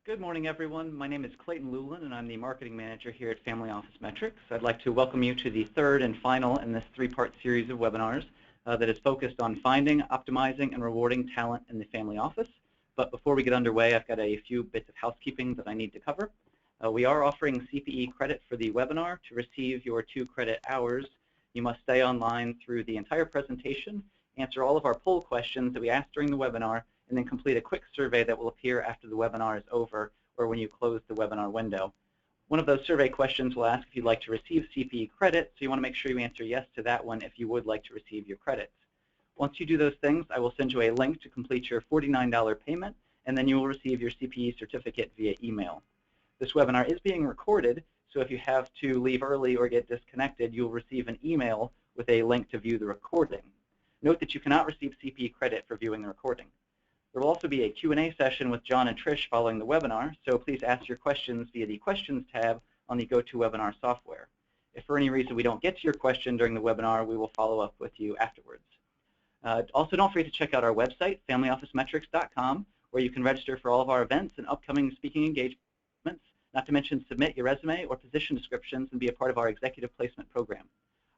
Good morning, everyone. My name is Clayton Lulin, and I'm the Marketing Manager here at Family Office Metrics. I'd like to welcome you to the third and final in this three-part series of webinars that is focused on finding, optimizing, and rewarding talent in the family office. But before we get underway, I've got a few bits of housekeeping that I need to cover. We are offering CPE credit for the webinar. To receive your 2 credit hours, you must stay online through the entire presentation, answer all of our poll questions that we asked during the webinar, and then complete a quick survey that will appear after the webinar is over or when you close the webinar window. One of those survey questions will ask if you'd like to receive CPE credit, so you want to make sure you answer yes to that one if you would like to receive your credits. Once you do those things, I will send you a link to complete your $49 payment, and then you will receive your CPE certificate via email. This webinar is being recorded, so if you have to leave early or get disconnected, you'll receive an email with a link to view the recording. Note that you cannot receive CPE credit for viewing the recording. There will also be a Q&A session with John and Trish following the webinar, so please ask your questions via the Questions tab on the GoToWebinar software. If for any reason we don't get to your question during the webinar, we will follow up with you afterwards. Also, don't forget to check out our website, familyofficemetrics.com, where you can register for all of our events and upcoming speaking engagements, not to mention submit your resume or position descriptions and be a part of our executive placement program.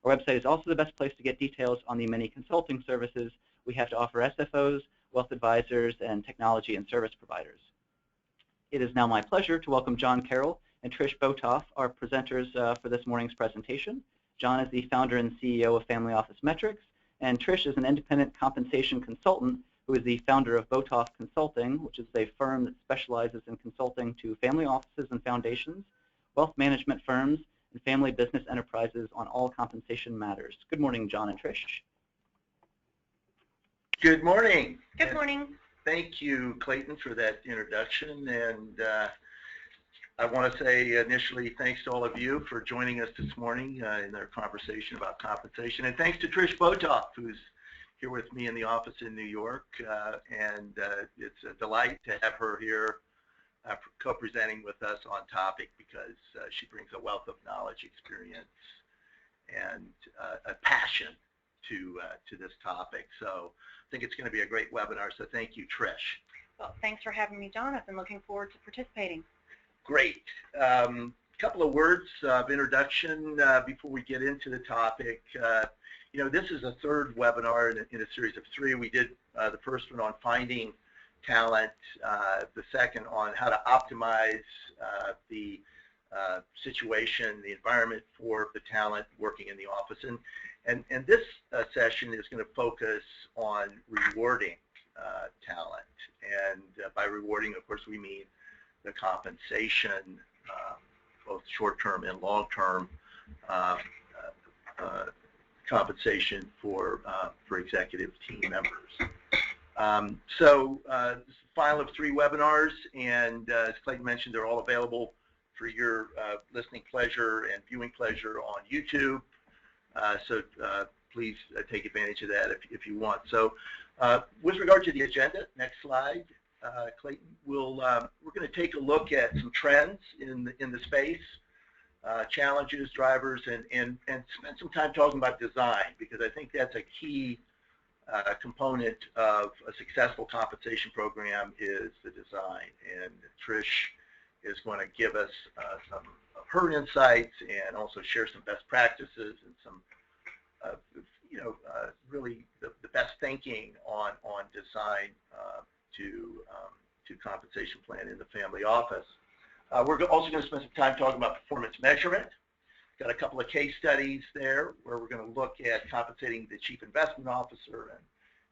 Our website is also the best place to get details on the many consulting services we have to offer SFOs, wealth advisors, and technology and service providers. It is now my pleasure to welcome John Carroll and Trish Botoff, our presenters for this morning's presentation. John is the founder and CEO of Family Office Metrics, and Trish is an independent compensation consultant who is the founder of Botoff Consulting, which is a firm that specializes in consulting to family offices and foundations, wealth management firms, and family business enterprises on all compensation matters. Good morning, John and Trish. Good morning. Good morning. Thank you, Clayton, for that introduction. And I want to say initially thanks to all of you for joining us this morning in our conversation about compensation. And thanks to Trish Botoff, who's here with me in the office in New York. It's a delight to have her here co-presenting with us on topic because she brings a wealth of knowledge, experience, and a passion to this topic. So I think it's going to be a great webinar, so thank you, Trish. Well, thanks for having me, John. I've been looking forward to participating. Great. Couple of words of introduction before we get into the topic. You know, this is a third webinar in a series of 3. We did the first one on finding talent, the second on how to optimize the situation, the environment for the talent working in the office. And this session is going to focus on rewarding talent. And by rewarding, of course, we mean the compensation, both short-term and long-term compensation for executive team members. So this is the final of 3 webinars, and as Clayton mentioned, they're all available for your listening pleasure and viewing pleasure on YouTube. So please take advantage of that if you want. So with regard to the agenda, next slide, Clayton, we're going to take a look at some trends in the space, challenges, drivers, and spend some time talking about design, because I think that's a key component of a successful compensation program is the design. And Trish is going to give us some of her insights and also share some best practices and some, really the best thinking on design to compensation plan in the family office. We're also going to spend some time talking about performance measurement. Got a couple of case studies there where we're going to look at compensating the chief investment officer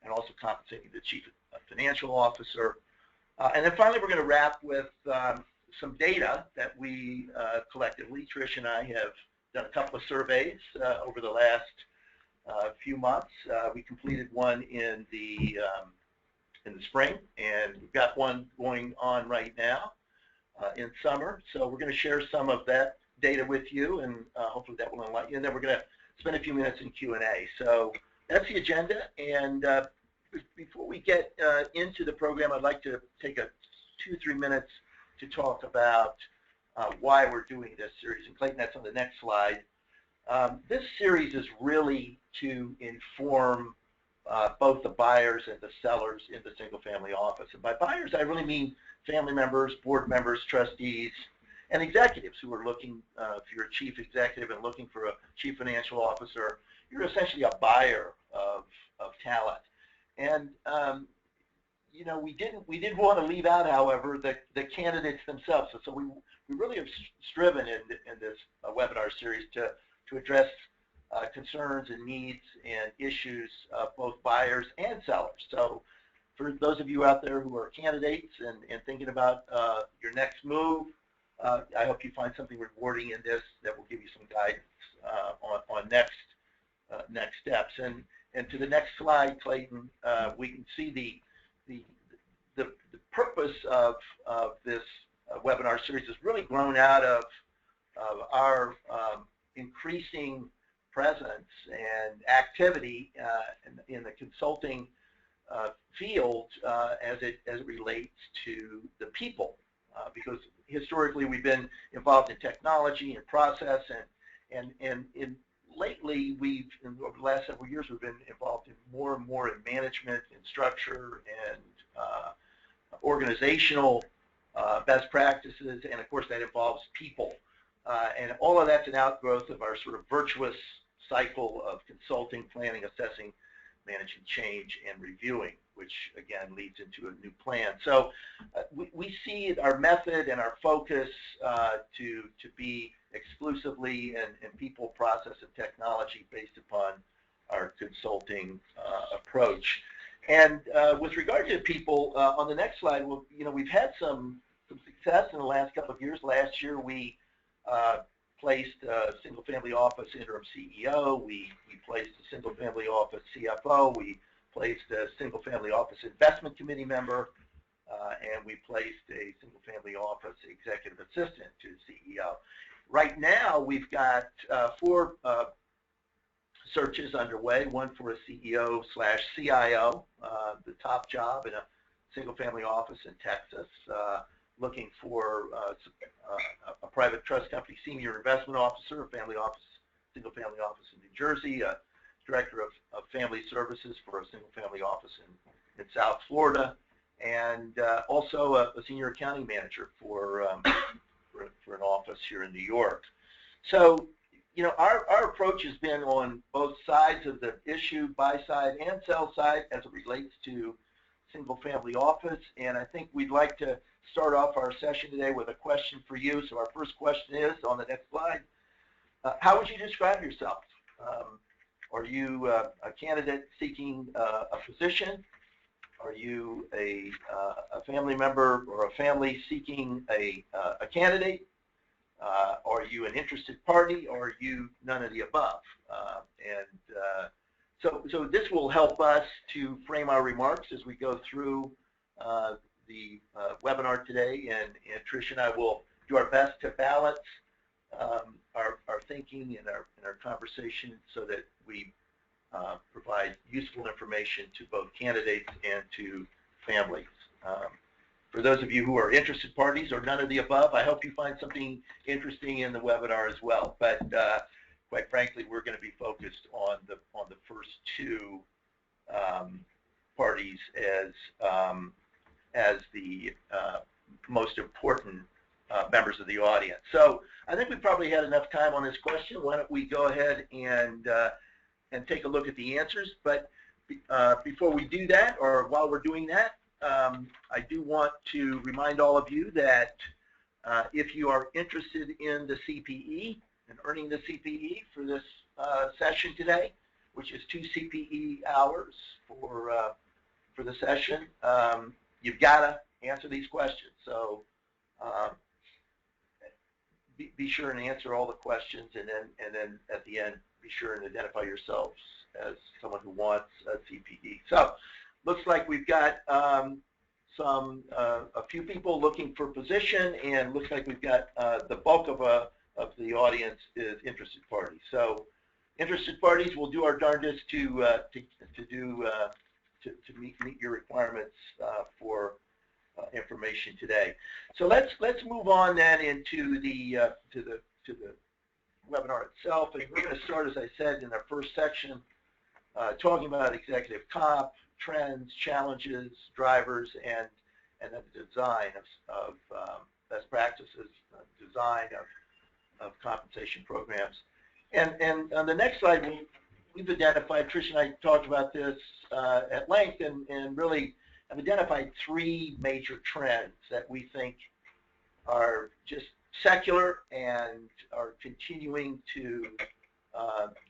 and also compensating the chief financial officer. And then finally, we're going to wrap with some data that we collectively, Trish and I, have done a couple of surveys over the last few months. We completed one in the spring, and we've got one going on right now in summer. So we're going to share some of that data with you, and hopefully that will enlighten you. And then we're going to spend a few minutes in Q&A. So that's the agenda. And before we get into the program, I'd like to take 2-3 minutes to talk about why we're doing this series. And Clayton, that's on the next slide. This series is really to inform both the buyers and the sellers in the single-family office. And by buyers, I really mean family members, board members, trustees, and executives who are looking, if you're a chief executive and looking for a chief financial officer, you're essentially a buyer of talent. And you know, we didn't want to leave out, however, the candidates themselves. So we really have striven in this webinar series to address concerns and needs and issues of both buyers and sellers. So for those of you out there who are candidates and thinking about your next move, I hope you find something rewarding in this that will give you some guidance on next steps. And to the next slide, Clayton, we can see the purpose of this webinar series has really grown out of our increasing presence and activity in the consulting field as it relates to the people, because historically we've been involved in technology and process, and lately over the last several years we've been involved in more and more in management and structure and organizational best practices, and of course that involves people. And all of that's an outgrowth of our sort of virtuous cycle of consulting, planning, assessing, managing change, and reviewing, which again leads into a new plan. So we see our method and our focus to be exclusively in people, process, and technology based upon our consulting approach. And with regard to people, on the next slide, we've had some success in the last couple of years. Last year, we placed a single-family office interim CEO. We placed a single-family office CFO. We placed a single-family office investment committee member, and we placed a single-family office executive assistant to the CEO. Right now, we've got 4 searches underway, one for a CEO/CIO, the top job in a single-family office in Texas, looking for a private trust company senior investment officer, a family office, single-family office in New Jersey, a director of family services for a single-family office in South Florida, and also a senior accounting manager for an office here in New York. So, you know, our approach has been on both sides of the issue, buy side and sell side, as it relates to single-family office. And I think we'd like to start off our session today with a question for you. So our first question is on the next slide. How would you describe yourself? Are you a candidate seeking a position? Are you a family member or a family seeking a candidate? Are you an interested party, or are you none of the above? So this will help us to frame our remarks as we go through the webinar today, and Trish and I will do our best to balance our thinking and our conversation so that we provide useful information to both candidates and to families. For those of you who are interested parties or none of the above, I hope you find something interesting in the webinar as well. But quite frankly, we're going to be focused on the first 2 parties as the most important members of the audience. So I think we probably had enough time on this question. Why don't we go ahead and take a look at the answers? But before we do that, or while we're doing that, I do want to remind all of you that if you are interested in the CPE and earning the CPE for this session today, which is 2 CPE hours for the session, you've got to answer these questions. So be sure and answer all the questions, and then at the end, be sure and identify yourselves as someone who wants a CPE. So looks like we've got a few people looking for position, and looks like we've got the bulk of the audience is interested parties. So interested parties, will do our darndest to meet your requirements for information today. So let's move on then into the webinar itself, and we're going to start, as I said, in our first section talking about executive comp, trends, challenges, drivers, and then the design of best practices, design of compensation programs. And on the next slide, we've identified, Trish and I talked about this at length, and really have identified three major trends that we think are just secular and are continuing to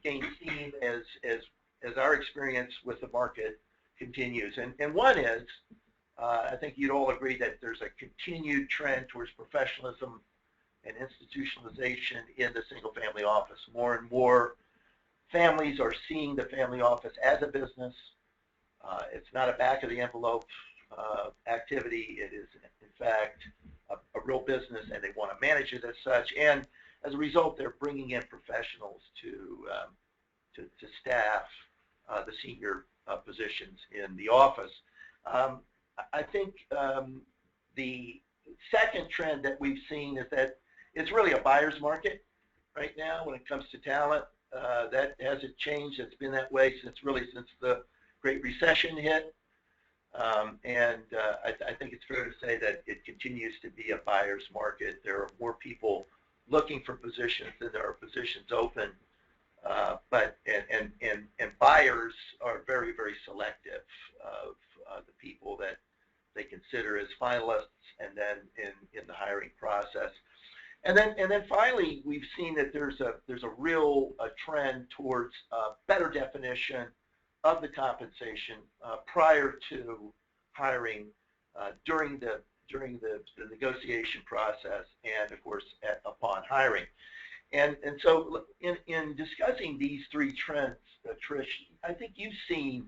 gain steam as our experience with the market continues. And one is, I think you'd all agree that there's a continued trend towards professionalism and institutionalization in the single-family office. More and more families are seeing the family office as a business. It's not a back-of-the-envelope activity. It is, in fact, a real business, and they want to manage it as such. And as a result, they're bringing in professionals to staff the senior positions in the office. I think the second trend that we've seen is that it's really a buyer's market right now when it comes to talent. That hasn't changed. It's been that way since the Great Recession hit. I think it's fair to say that it continues to be a buyer's market. There are more people looking for positions than there are positions open. And buyers are very, very selective of the people that they consider as finalists, and then in the hiring process. And then finally, we've seen that there's a real trend towards better definition of the compensation prior to hiring, during the negotiation process, and of course upon hiring. And so in discussing these three trends, Trish, I think you've seen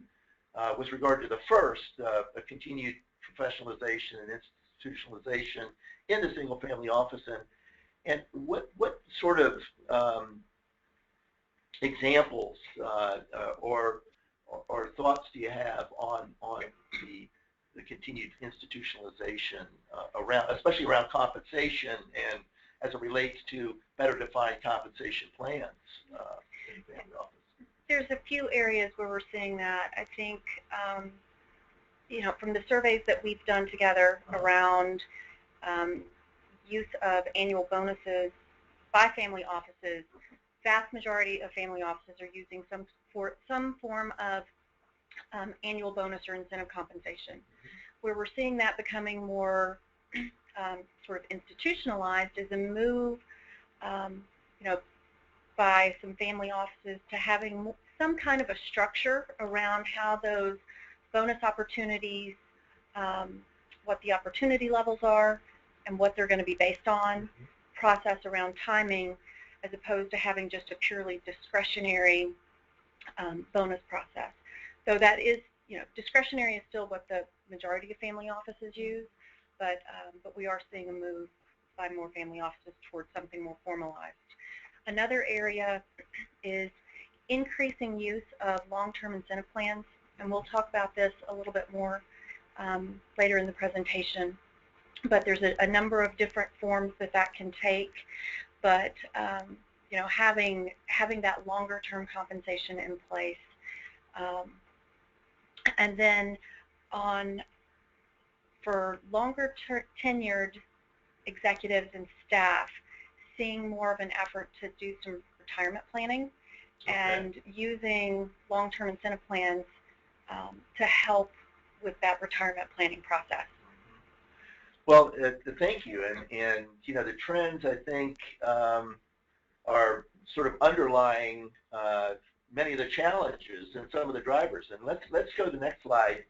with regard to the first, a continued professionalization and institutionalization in the single-family office, and what sort of examples or thoughts do you have on the continued institutionalization especially around compensation, and as it relates to better defined compensation plans in the family office? There's a few areas where we're seeing that. I think, from the surveys that we've done together around use of annual bonuses by family offices, vast majority of family offices are using some form of annual bonus or incentive compensation. Where we're seeing that becoming more sort of institutionalized is a move, by some family offices to having some kind of a structure around how those bonus opportunities, what the opportunity levels are, and what they're going to be based on, process around timing, as opposed to having just a purely discretionary bonus process. So that is, discretionary is still what the majority of family offices use, but we are seeing a move by more family offices towards something more formalized. Another area is increasing use of long-term incentive plans, and we'll talk about this a little bit more later in the presentation. But there's a number of different forms that can take, but having that longer-term compensation in place, and then for longer tenured executives and staff, seeing more of an effort to do some retirement planning, and using long-term incentive plans to help with that retirement planning process. Well, thank you. And the trends, I think, are sort of underlying many of the challenges and some of the drivers. And let's go to the next slide,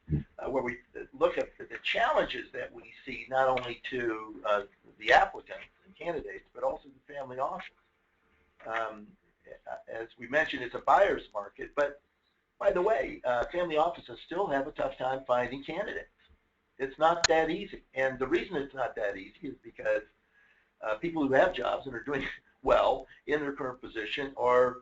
where we look at the challenges that we see, not only to the applicants and candidates, but also the family office. As we mentioned, it's a buyer's market, but by the way, family offices still have a tough time finding candidates. It's not that easy, and the reason it's not that easy is because people who have jobs and are doing well in their current position are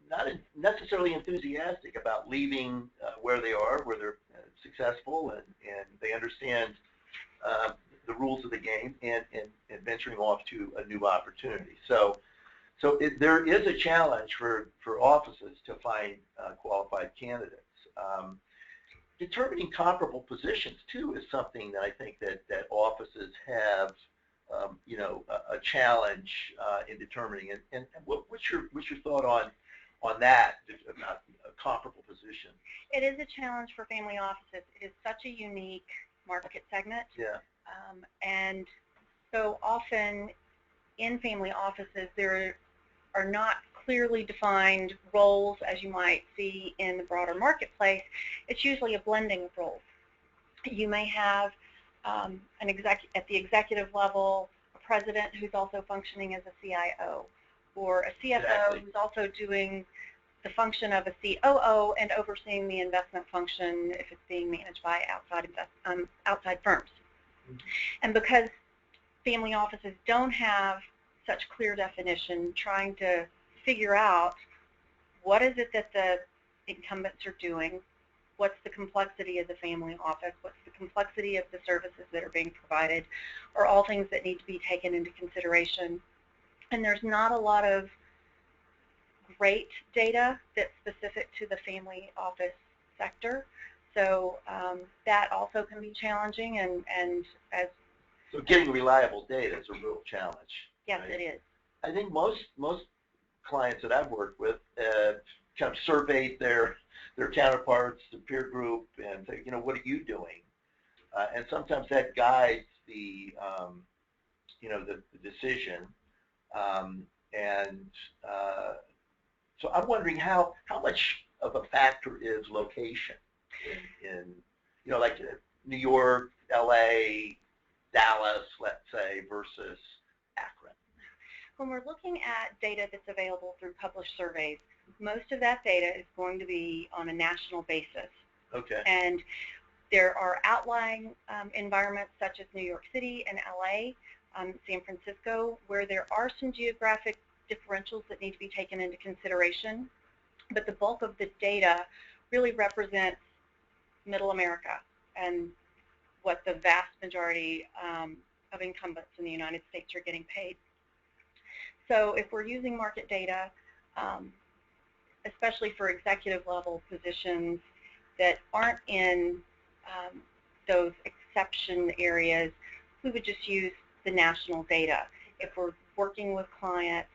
not necessarily enthusiastic about leaving where they are, where they're successful, and they understand the rules of the game, and venturing off to a new opportunity. So So there is a challenge for offices to find qualified candidates. Determining comparable positions too is something that I think that offices have, you know, a challenge in determining. And what's your thought on that, about a comparable position? It is a challenge for family offices. It is such a unique market segment. Yeah. And so often in family offices there are not clearly defined roles as you might see in the broader marketplace. It's usually a blending of roles. You may have at the executive level a president who's also functioning as a CIO, or a CFO Exactly. who's also doing the function of a COO and overseeing the investment function if it's being managed by outside firms. Mm-hmm. And because family offices don't have such clear definition, trying to figure out what is it that the incumbents are doing, what's the complexity of the family office, what's the complexity of the services that are being provided, are all things that need to be taken into consideration. And there's not a lot of great data that's specific to the family office sector. So that also can be challenging, and as So getting reliable data is a real challenge. yes, right? it is. I think most clients that I've worked with kind of surveyed their counterparts, the peer group, and say, you know, what are you doing? And sometimes that guides the you know, the decision. So I'm wondering how much of a factor is location in you know, like New York, LA, Dallas, let's say, versus Akron. When we're looking at data that's available through published surveys, most of that data is going to be on a national basis. Okay. And there are outlying environments such as New York City and LA, San Francisco, where there are some geographic differentials that need to be taken into consideration. But the bulk of the data really represents Middle America and what the vast majority of incumbents in the United States are getting paid. So if we're using market data, especially for executive level positions that aren't in those exception areas, we would just use the national data. If we're working with clients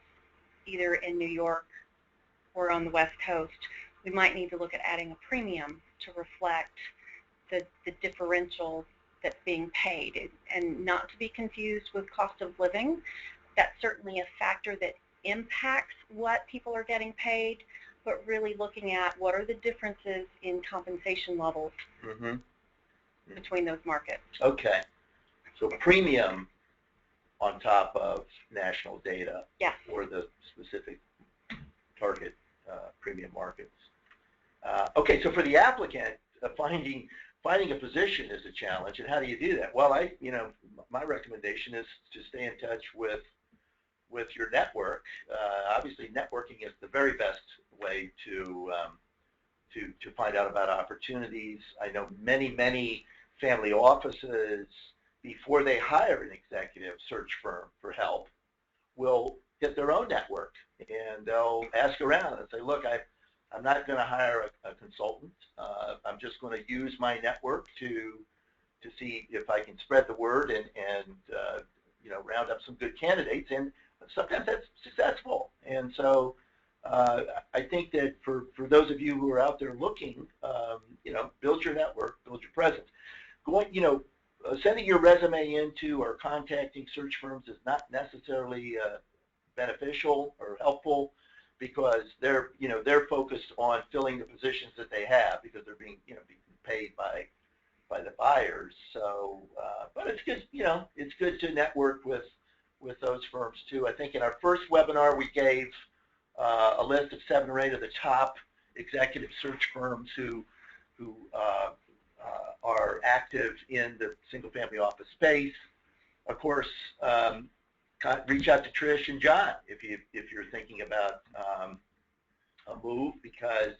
either in New York or on the West Coast, we might need to look at adding a premium to reflect the differential that's being paid, and not to be confused with cost of living. That's certainly a factor that impacts what people are getting paid, but really looking at what are the differences in compensation levels between those markets. Okay. So premium on top of national data, yes, for the specific target premium markets. Okay, so for the applicant, finding a position is a challenge, and how do you do that? Well, you know, my recommendation is to stay in touch with your network. Obviously, networking is the very best way to find out about opportunities. I know many family offices, before they hire an executive search firm for help, will get their own network, and they'll ask around and say, look, I'm not going to hire a consultant. I'm just going to use my network to see if I can spread the word and you know, round up some good candidates, and sometimes that's successful. And so I think that for those of you who are out there looking, you know, build your network, build your presence. You know, sending your resume into or contacting search firms is not necessarily beneficial or helpful, because they're focused on filling the positions that they have, because they're being paid by the buyers. So, but it's good, you know, it's good to network with those firms too. I think in our first webinar we gave a list of 7 or 8 of the top executive search firms who are active in the single-family office space. Of course, reach out to Trish and John if you're thinking about a move, because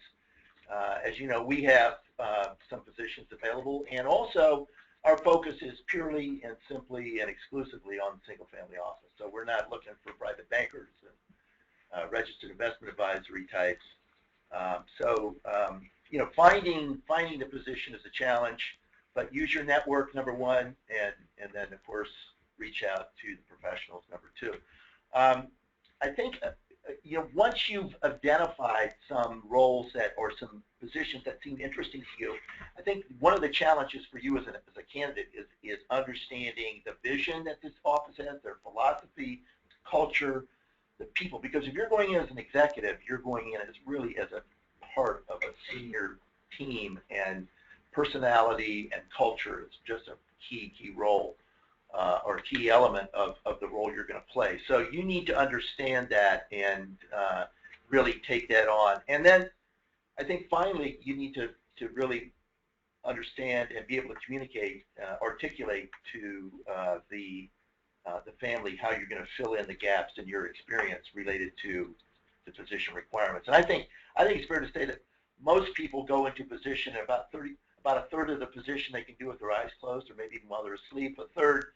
as you know, we have some positions available, and also our focus is purely and simply and exclusively on single-family office. So we're not looking for private bankers registered investment advisory types. You know, finding the position is a challenge, but use your network, number one, and then of course reach out to the professionals, number two. I think you know, once you've identified some roles that or some positions that seem interesting to you, I think one of the challenges for you as a candidate is understanding the vision that this office has, their philosophy, culture, the people. Because if you're going in as an executive, you're going in as really as a part of a senior team, and personality and culture is just a key role or key element of the role you're going to play. So you need to understand that and really take that on. And then I think finally you need to really understand and be able to communicate, articulate to the family how you're going to fill in the gaps in your experience related to the position requirements. And I think it's fair to say that most people go into position about a third of the position they can do with their eyes closed, or maybe even while they're asleep. A third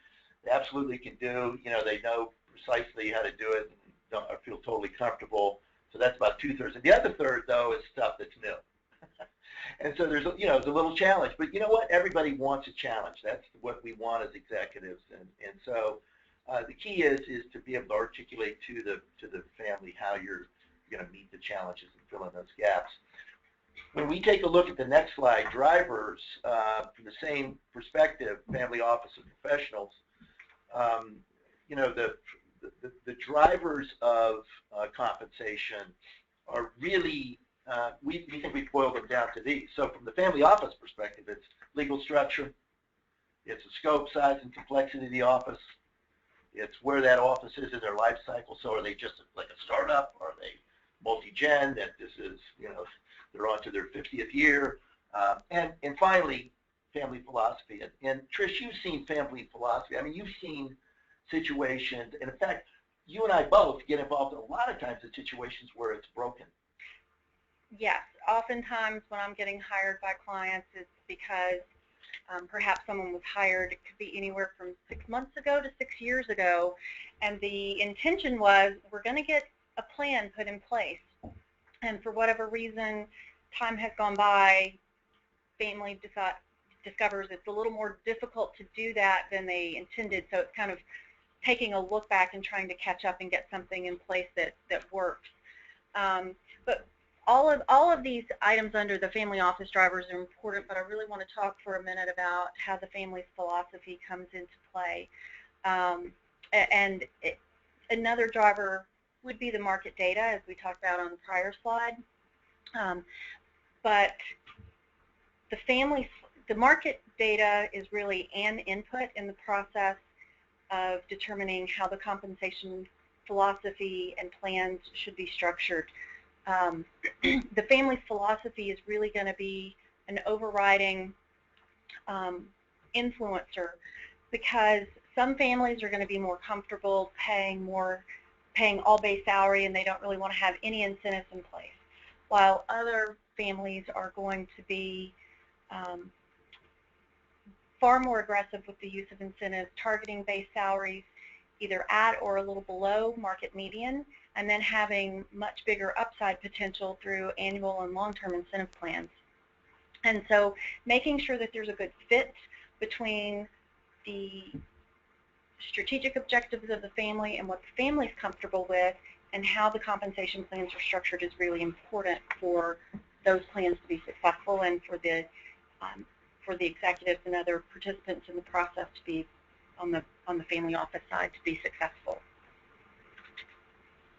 they absolutely can do. You know, they know precisely how to do it and don't feel totally comfortable. So that's about 2/3. And the other third, though, is stuff that's new. And so there's, you know, it's a little challenge. But you know what? Everybody wants a challenge. That's what we want as executives. And so the key is to be able to articulate to the family how you're going to meet the challenges and fill in those gaps. When we take a look at the next slide, drivers, from the same perspective, family, office, and professionals, you know, the drivers of compensation are really, we think we've boiled them down to these. So from the family office perspective, it's legal structure, it's the scope, size, and complexity of the office, it's where that office is in their life cycle. So are they just like a startup? Are they multi-gen, that this is, you know, they're on to their 50th year? And finally, family philosophy. And Trish, you've seen family philosophy. I mean, you've seen situations, and in fact, you and I both get involved a lot of times in situations where it's broken. Yes, oftentimes when I'm getting hired by clients, it's because perhaps someone was hired, it could be anywhere from 6 months ago to 6 years ago, and the intention was we're going to get a plan put in place. And for whatever reason, time has gone by, family discovers it's a little more difficult to do that than they intended, so it's kind of taking a look back and trying to catch up and get something in place that works. But all of these items under the family office drivers are important, but I really want to talk for a minute about how the family's philosophy comes into play. Another driver would be the market data, as we talked about on the prior slide. But the market data is really an input in the process of determining how the compensation philosophy and plans should be structured. The family's philosophy is really going to be an overriding influencer, because some families are going to be more comfortable paying all base salary, and they don't really want to have any incentives in place, while other families are going to be far more aggressive with the use of incentives, targeting base salaries either at or a little below market median, and then having much bigger upside potential through annual and long-term incentive plans. And so making sure that there's a good fit between the strategic objectives of the family and what the family is comfortable with and how the compensation plans are structured is really important for those plans to be successful, and for the executives and other participants in the process to be on the family office side to be successful.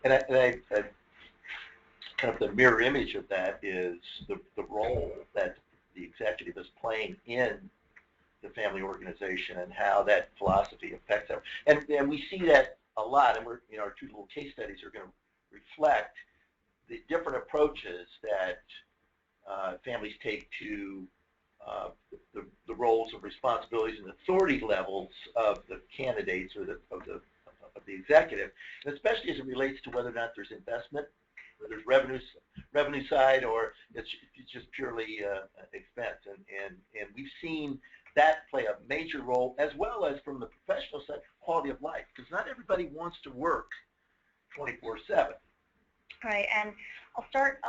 And I kind of the mirror image of that is the role that the executive is playing in the family organization and how that philosophy affects them. And we see that a lot, and we're, you know, our two little case studies are going to reflect the different approaches that families take to the roles of responsibilities and authority levels of the candidates or of the executive, and especially as it relates to whether or not there's investment, whether there's revenue side, or it's just purely expense. And we've seen that play a major role, as well as from the professional side, quality of life, because not everybody wants to work 24/7. All right, and I'll start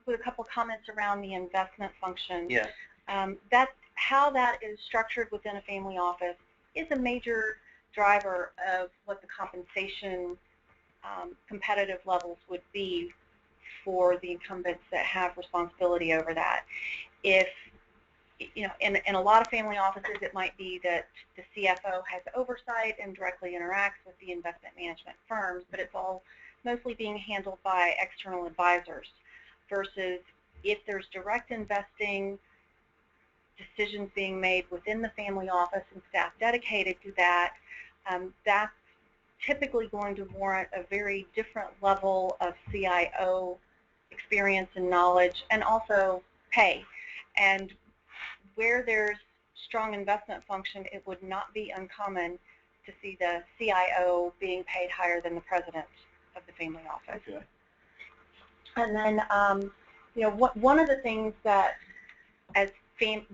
with a couple comments around the investment function. Yes. That's how that is structured within a family office is a major driver of what the compensation competitive levels would be for the incumbents that have responsibility over that. If, you know, in a lot of family offices, it might be that the CFO has oversight and directly interacts with the investment management firms, but it's all mostly being handled by external advisors, versus if there's direct investing, decisions being made within the family office and staff dedicated to that, that's typically going to warrant a very different level of CIO experience and knowledge, and also pay. And where there's strong investment function, it would not be uncommon to see the CIO being paid higher than the president of the family office. Okay. And then, you know, one of the things that, as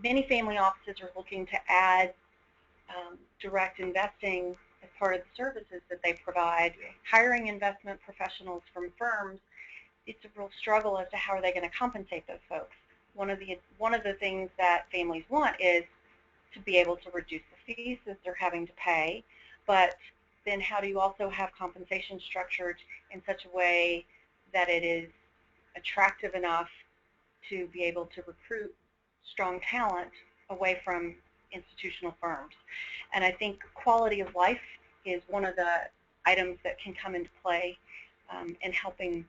many family offices are looking to add direct investing as part of the services that they provide, hiring investment professionals from firms, it's a real struggle as to how are they going to compensate those folks. One of the things that families want is to be able to reduce the fees that they're having to pay, but then how do you also have compensation structured in such a way that it is attractive enough to be able to recruit strong talent away from institutional firms? And I think quality of life is one of the items that can come into play in helping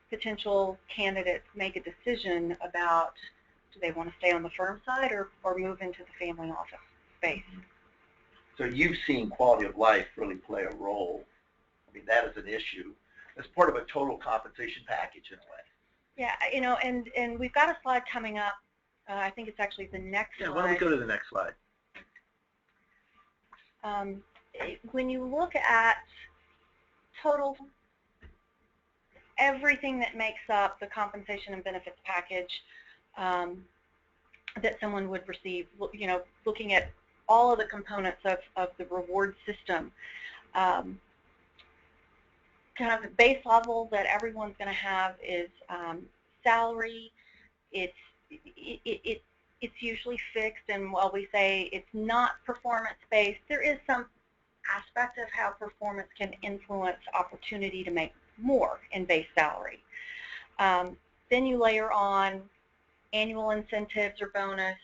potential candidates make a decision about, do they want to stay on the firm side or move into the family office space. So you've seen quality of life really play a role. I mean, that is an issue. As part of a total compensation package in a way. Yeah, you know, and we've got a slide coming up. I think it's actually the next slide. Why don't we go to the next slide? When you look at total, everything that makes up the compensation and benefits package that someone would receive, you know, looking at all of the components of the reward system, kind of the base level that everyone's going to have is salary. It's usually fixed, and while we say it's not performance-based, there is some aspect of how performance can influence opportunity to make more in base salary. Then you layer on annual incentives or bonus,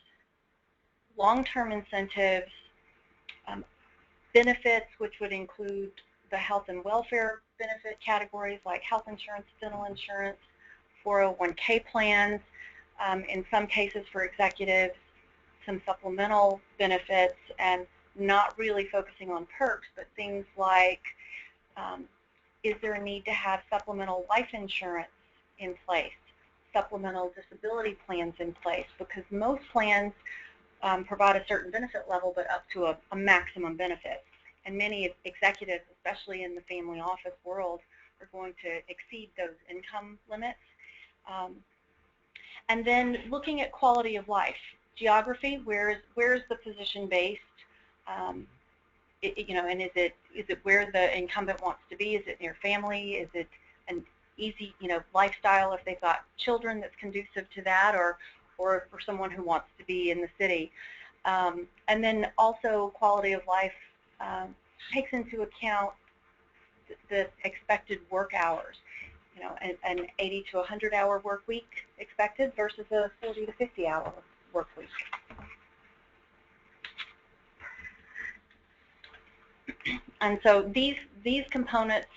long-term incentives, benefits, which would include the health and welfare benefit categories like health insurance, dental insurance, 401k plans, in some cases for executives, some supplemental benefits, and not really focusing on perks, but things like, is there a need to have supplemental life insurance in place, supplemental disability plans in place, because most plans provide a certain benefit level, but up to a maximum benefit. And many executives, especially in the family office world, are going to exceed those income limits. And then looking at quality of life, geography, where is the position based? You know, and is it where the incumbent wants to be? Is it near family? Is it an easy, you know, lifestyle if they've got children that's conducive to that, or for someone who wants to be in the city? And then also quality of life takes into account the expected work hours. You know, an 80 to 100 hour work week expected versus a 40 to 50 hour work week. And so these components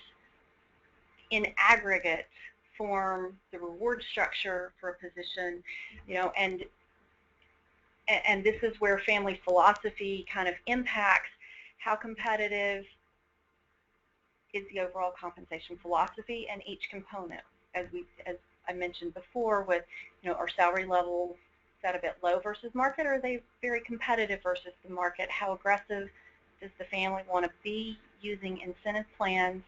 in aggregate form the reward structure for a position, you know, and this is where family philosophy kind of impacts how competitive is the overall compensation philosophy and each component. As I mentioned before, with, you know, are salary levels set a bit low versus market, or are they very competitive versus the market? How aggressive does the family want to be using incentive plans?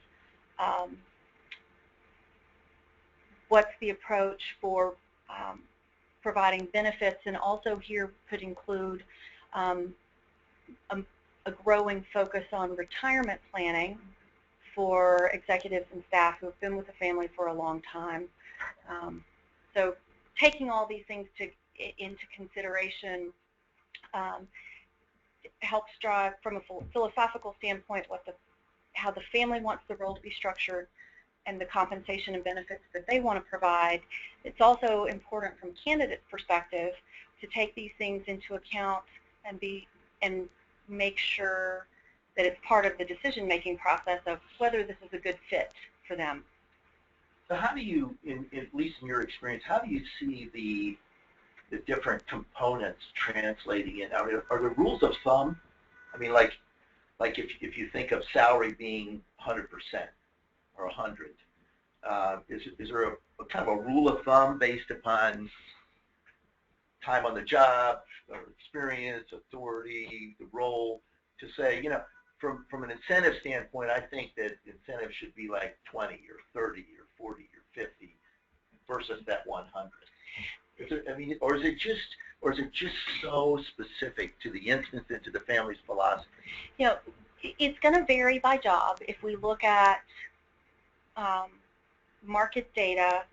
What's the approach for providing benefits? And also here could include a growing focus on retirement planning for executives and staff who have been with the family for a long time. So taking all these things into consideration helps drive, from a philosophical standpoint, how the family wants the role to be structured and the compensation and benefits that they want to provide. It's also important from candidates' perspective to take these things into account and make sure that it's part of the decision-making process of whether this is a good fit for them. So how do you, at least in your experience, how do you see the different components translating in? Are there rules of thumb? I mean, like if you think of salary being 100% or 100, is there a kind of a rule of thumb based upon time on the job, or experience, authority, the role, to say, you know, from an incentive standpoint, I think that incentives should be like 20 or 30 or 40 or 50 versus that 100. I mean, or is it just so specific to the instance and to the family's philosophy? You know, it's going to vary by job. If we look at market data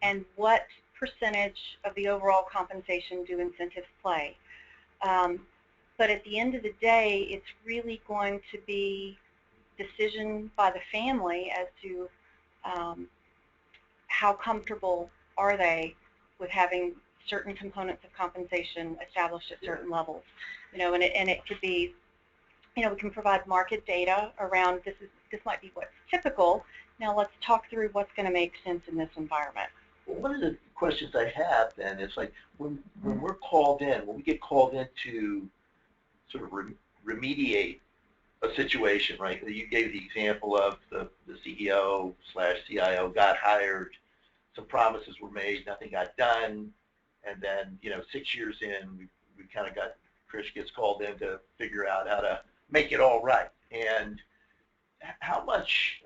and what percentage of the overall compensation do incentives play. But at the end of the day, it's really going to be decision by the family as to how comfortable are they with having certain components of compensation established at certain levels. You know, and it could be, you know, we can provide market data around this might be what's typical. Now let's talk through what's going to make sense in this environment. Well, one of the questions I have then is, like, when we're called in, when we get called in to sort of remediate a situation, right? You gave the example of the CEO/CIO got hired, some promises were made, nothing got done, and then, you know, 6 years in, we kind of Chris gets called in to figure out how to make it all right. And how much,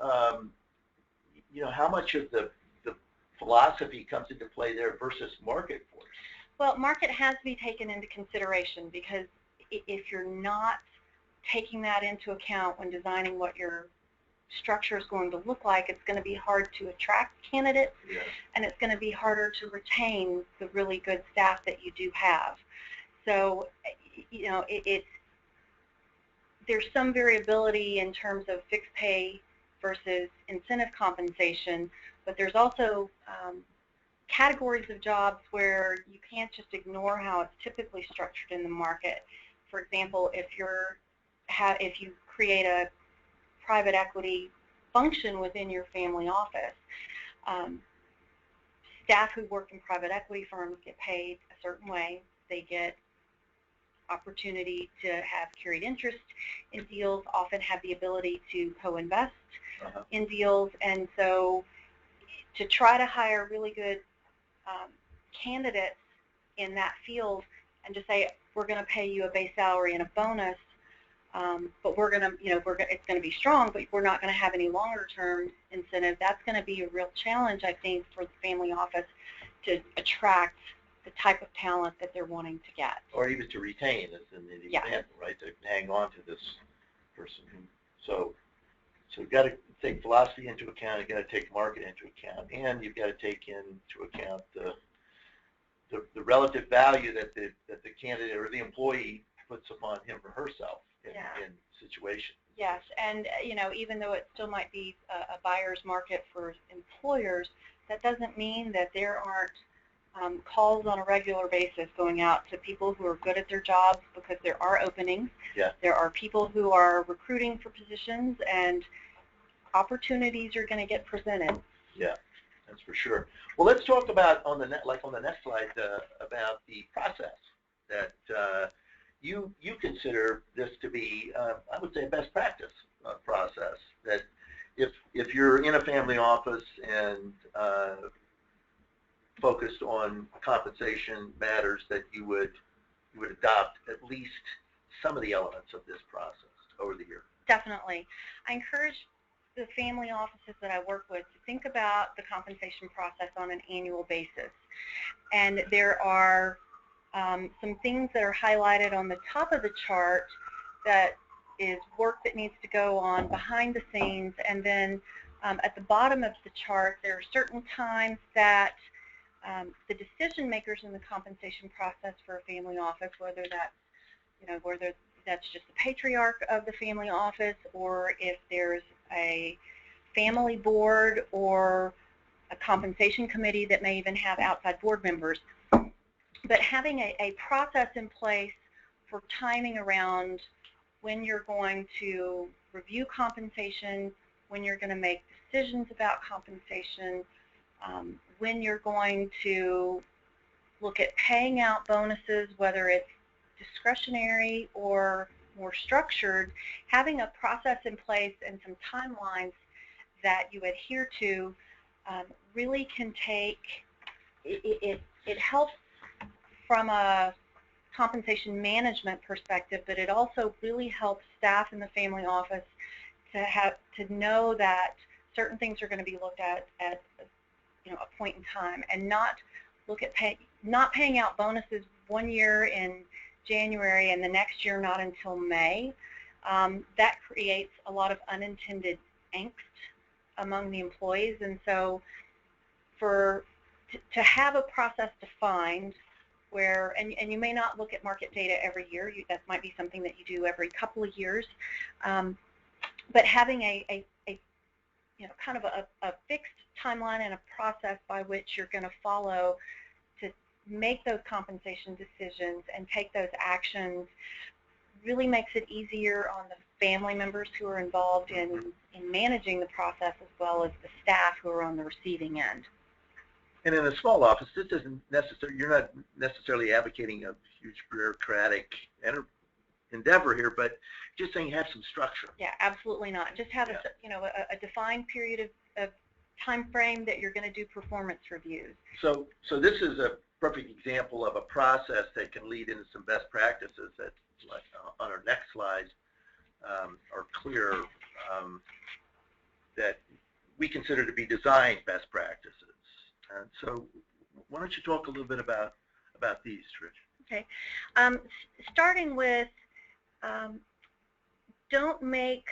you know, how much of the philosophy comes into play there versus market force? Well, market has to be taken into consideration, because if you're not taking that into account when designing what your structure is going to look like, it's going to be hard to attract candidates, and it's going to be harder to retain the really good staff that you do have. So, you know, there's some variability in terms of fixed pay versus incentive compensation, but there's also categories of jobs where you can't just ignore how it's typically structured in the market. For example, if you create a private equity function within your family office, staff who work in private equity firms get paid a certain way. They get opportunity to have carried interest in deals, often have the ability to co-invest in deals, and so to try to hire really good candidates in that field and just say, we're going to pay you a base salary and a bonus, but we're going to, you know, it's going to be strong, but we're not going to have any longer-term incentive. That's going to be a real challenge, I think, for the family office to attract the type of talent that they're wanting to get. Or even to retain, as in the example, right? To hang on to this person. So you've got to take philosophy into account, you've got to take market into account, and you've got to take into account the relative value that the candidate or the employee puts upon him or herself in situations. Yes, and you know, even though it still might be a buyer's market for employers, that doesn't mean that there aren't calls on a regular basis going out to people who are good at their jobs, because there are openings. Yeah. There are people who are recruiting for positions, and opportunities are going to get presented. Yeah, that's for sure. Well, let's talk about on the next slide about the process that you consider this to be, I would say, a best practice process. That if you're in a family office and focused on compensation matters, that you would adopt at least some of the elements of this process over the year. Definitely. I encourage the family offices that I work with to think about the compensation process on an annual basis. And there are some things that are highlighted on the top of the chart that work that needs to go on behind the scenes, and then at the bottom of the chart, there are certain times that the decision makers in the compensation process for a family office, whether that's just the patriarch of the family office, or if there's a family board or a compensation committee that may even have outside board members. But having a process in place for timing around when you're going to review compensation, when you're going to make decisions about compensation, when you're going to look at paying out bonuses, whether it's discretionary or more structured, having a process in place and some timelines that you adhere to really can take, it helps from a compensation management perspective, but it also really helps staff in the family office to know that certain things are going to be looked at a point in time, and not paying out bonuses one year in January and the next year not until May. That creates a lot of unintended angst among the employees, and so to have a process defined where, and you may not look at market data every year, that might be something that you do every couple of years, but having a kind of a fixed timeline and a process by which you're going to follow to make those compensation decisions and take those actions really makes it easier on the family members who are involved in managing the process, as well as the staff who are on the receiving end. And in a small office, this isn't necessary. You're not necessarily advocating a huge bureaucratic endeavor here, but just saying have some structure. Yeah, absolutely not. Just have a defined period of time frame that you're going to do performance reviews. So this is a perfect example of a process that can lead into some best practices that, like on our next slide, are clear that we consider to be design best practices. And so why don't you talk a little bit about these, Trish? Okay. Starting with, don't make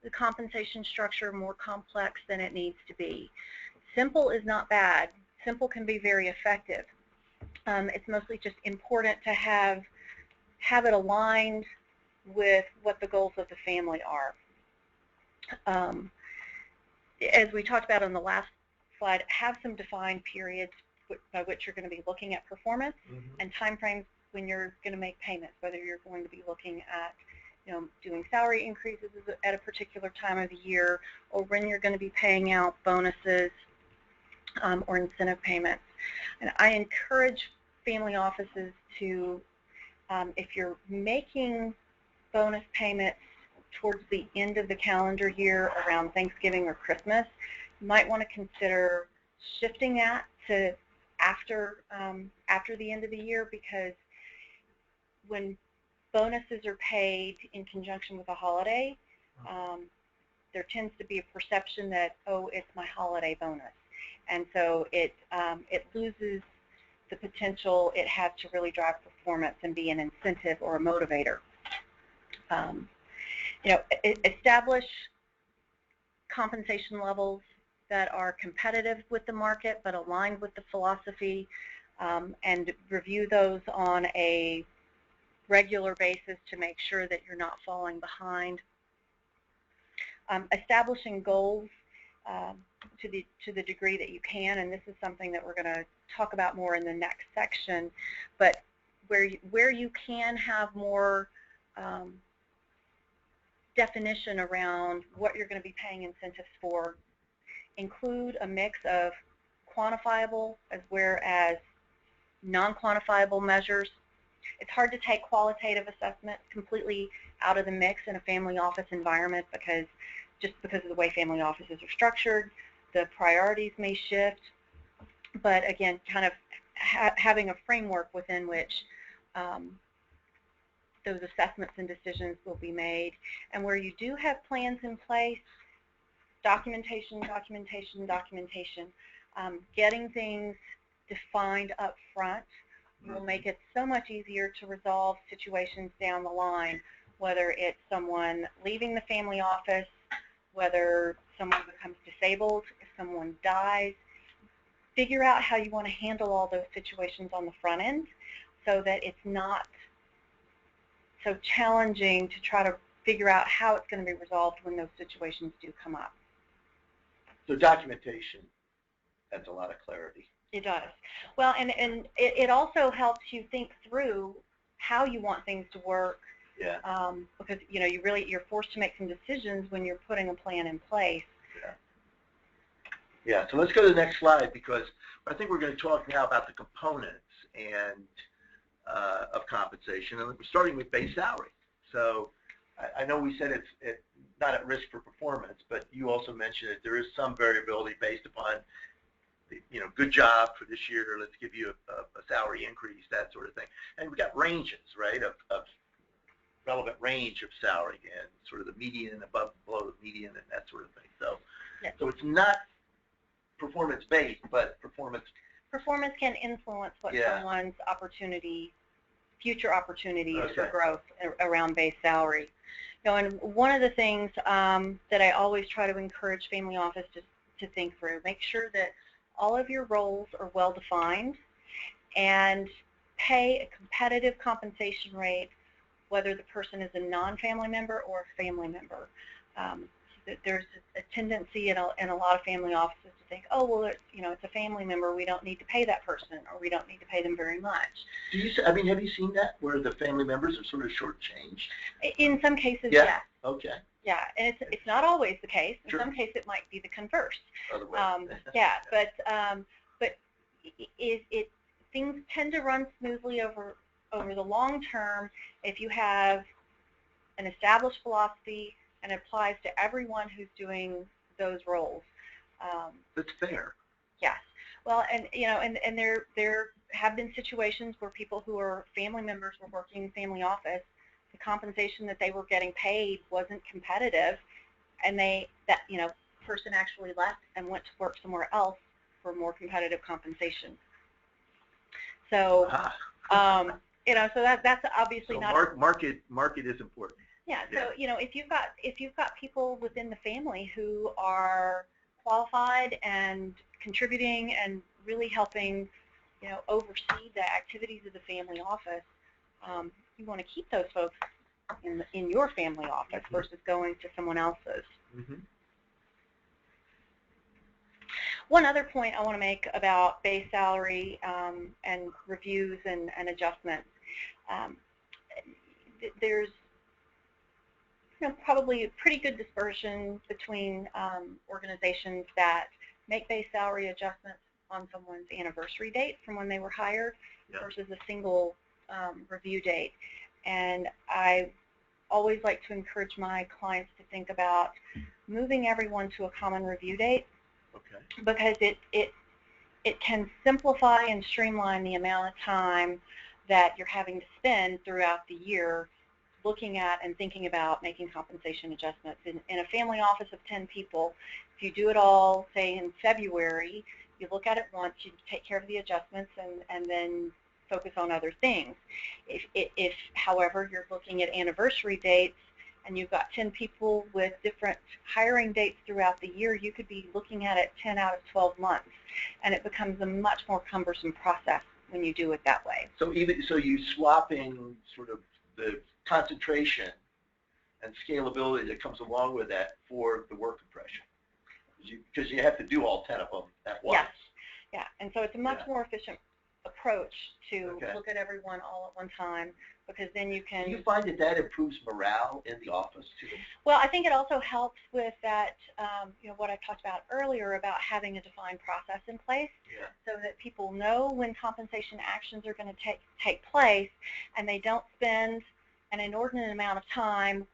the compensation structure more complex than it needs to be. Simple is not bad. Simple can be very effective. It's mostly just important to have it aligned with what the goals of the family are. As we talked about on the last slide, have some defined periods by which you're going to be looking at performance, and time frames when you're going to make payments, whether you're going to be looking at doing salary increases at a particular time of the year, or when you're going to be paying out bonuses or incentive payments. And I encourage family offices to, if you're making bonus payments towards the end of the calendar year around Thanksgiving or Christmas, you might want to consider shifting that to after the end of the year, because when bonuses are paid in conjunction with a holiday, there tends to be a perception that, oh, it's my holiday bonus, and so it loses the potential it has to really drive performance and be an incentive or a motivator. Establish compensation levels that are competitive with the market but aligned with the philosophy, and review those on a regular basis to make sure that you're not falling behind. Establishing goals to the degree that you can, and this is something that we're going to talk about more in the next section, but where you can have more definition around what you're going to be paying incentives for, include a mix of quantifiable as well as non-quantifiable measures. It's hard to take qualitative assessment completely out of the mix in a family office environment because of the way family offices are structured, the priorities may shift, but again, kind of having a framework within which those assessments and decisions will be made. And where you do have plans in place, documentation. Getting things defined up front will make it so much easier to resolve situations down the line whether it's someone leaving the family office, whether someone becomes disabled, if someone dies. Figure out how you want to handle all those situations on the front end so that it's not so challenging to try to figure out how it's going to be resolved when those situations do come up. So documentation adds a lot of clarity. It does. Well, and it also helps you think through how you want things to work. Yeah. Because you're forced to make some decisions when you're putting a plan in place. Yeah. Yeah. So let's go to the next slide, because I think we're going to talk now about the components and of compensation, and we're starting with base salary. So I know we said it's not at risk for performance, but you also mentioned that there is some variability based upon, good job for this year, let's give you a salary increase, that sort of thing. And we've got ranges, right, of relevant range of salary and sort of the median and above, below the median and that sort of thing. So, yes. So it's not performance-based, but performance can influence what someone's future opportunities for growth around base salary. And one of the things that I always try to encourage family office to think through, make sure that all of your roles are well defined and pay a competitive compensation rate, whether the person is a non-family member or a family member. There's a tendency in a lot of family offices to think, oh, well, it's a family member, we don't need to pay that person, or we don't need to pay them very much. Have you seen that, where the family members are sort of shortchanged? In some cases, yeah. Yes. Okay. Yeah, and it's not always the case. In Sure. some cases, it might be the converse. Yeah, but things tend to run smoothly over the long term if you have an established philosophy and it applies to everyone who's doing those roles. That's fair. Yes. Well, and there have been situations where people who are family members were working in family office, the compensation that they were getting paid wasn't competitive, and that person actually left and went to work somewhere else for more competitive compensation. So, so that's obviously so not market is important. Yeah. So if you've got people within the family who are qualified and contributing and really helping, oversee the activities of the family office, you want to keep those folks in your family office versus going to someone else's. Mm-hmm. One other point I want to make about base salary and reviews and adjustments, there's probably a pretty good dispersion between organizations that make base salary adjustments on someone's anniversary date from when they were hired versus a single review date. And I always like to encourage my clients to think about moving everyone to a common review date, because it can simplify and streamline the amount of time that you're having to spend throughout the year looking at and thinking about making compensation adjustments. In a family office of 10 people, if you do it all, say, in February, you look at it once, you take care of the adjustments, and then focus on other things. If, however, you're looking at anniversary dates and you've got 10 people with different hiring dates throughout the year, you could be looking at it 10 out of 12 months, and it becomes a much more cumbersome process when you do it that way. So you swapping sort of the concentration and scalability that comes along with that for the work compression, because you have to do all 10 of them at once. Yes. Yeah, and so it's a much more efficient approach to look at everyone all at one time, because then you can... Do you find that improves morale in the office too? Well, I think it also helps with that, what I talked about earlier about having a defined process in place, so that people know when compensation actions are going to take place, and they don't spend an inordinate amount of time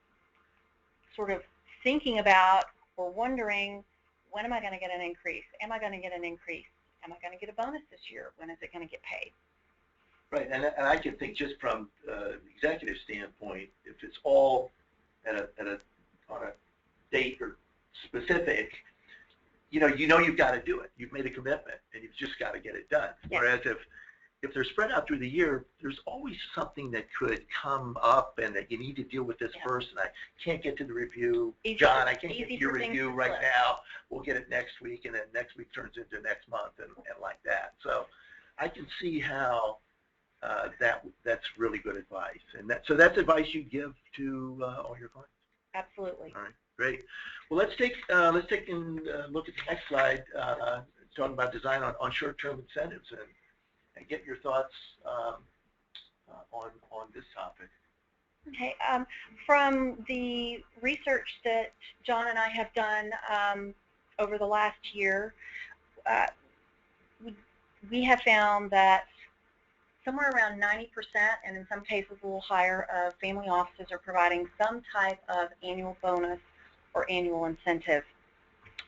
sort of thinking about or wondering, when am I going to get an increase? Am I going to get an increase? Am I going to get a bonus this year? When is it going to get paid? Right, and I can think just from the executive standpoint, if it's all on a date or specific, you know you've got to do it. You've made a commitment, and you've just got to get it done. Yes. Whereas if if they're spread out through the year, there's always something that could come up and that you need to deal with this first, and I can't get to the review. John, I can't get to your review right now. We'll get it next week, and then next week turns into next month and like that. So I can see how that's really good advice. And so that's advice you give to all your clients? Absolutely. All right, great. Well, let's take a look at the next slide, talking about design on short-term incentives, and get your thoughts on this topic. Okay. From the research that John and I have done over the last year, we have found that somewhere around 90%, and in some cases a little higher, of family offices are providing some type of annual bonus or annual incentive.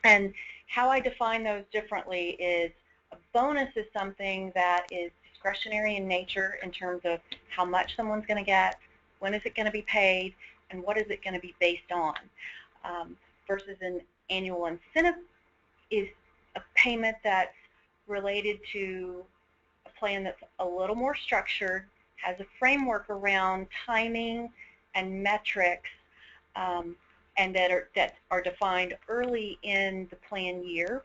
And how I define those differently is a bonus is something that is discretionary in nature in terms of how much someone's going to get, when is it going to be paid, and what is it going to be based on, versus an annual incentive is a payment that's related to a plan that's a little more structured, has a framework around timing and metrics, and that are defined early in the plan year.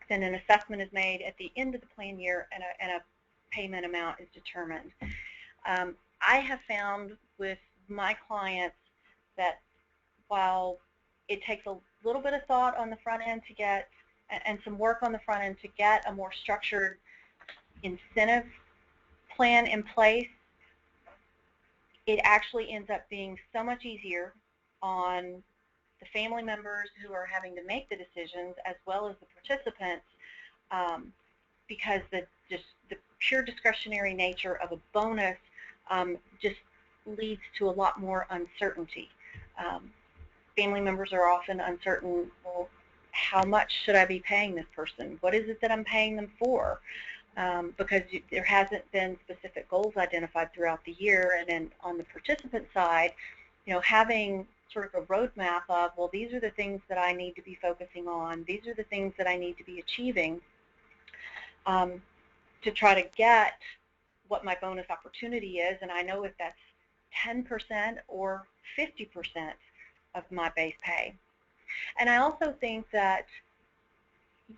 Then an assessment is made at the end of the plan year, and a payment amount is determined. I have found with my clients that while it takes a little bit of thought on the front end to get, and some work on the front end to get a more structured incentive plan in place, it actually ends up being so much easier on the family members who are having to make the decisions, as well as the participants, because the pure discretionary nature of a bonus just leads to a lot more uncertainty. Family members are often uncertain, well, how much should I be paying this person? What is it that I'm paying them for? Because there hasn't been specific goals identified throughout the year. And then on the participant side, having sort of a roadmap of, well, these are the things that I need to be focusing on, these are the things that I need to be achieving to try to get what my bonus opportunity is, and I know if that's 10% or 50% of my base pay. And I also think that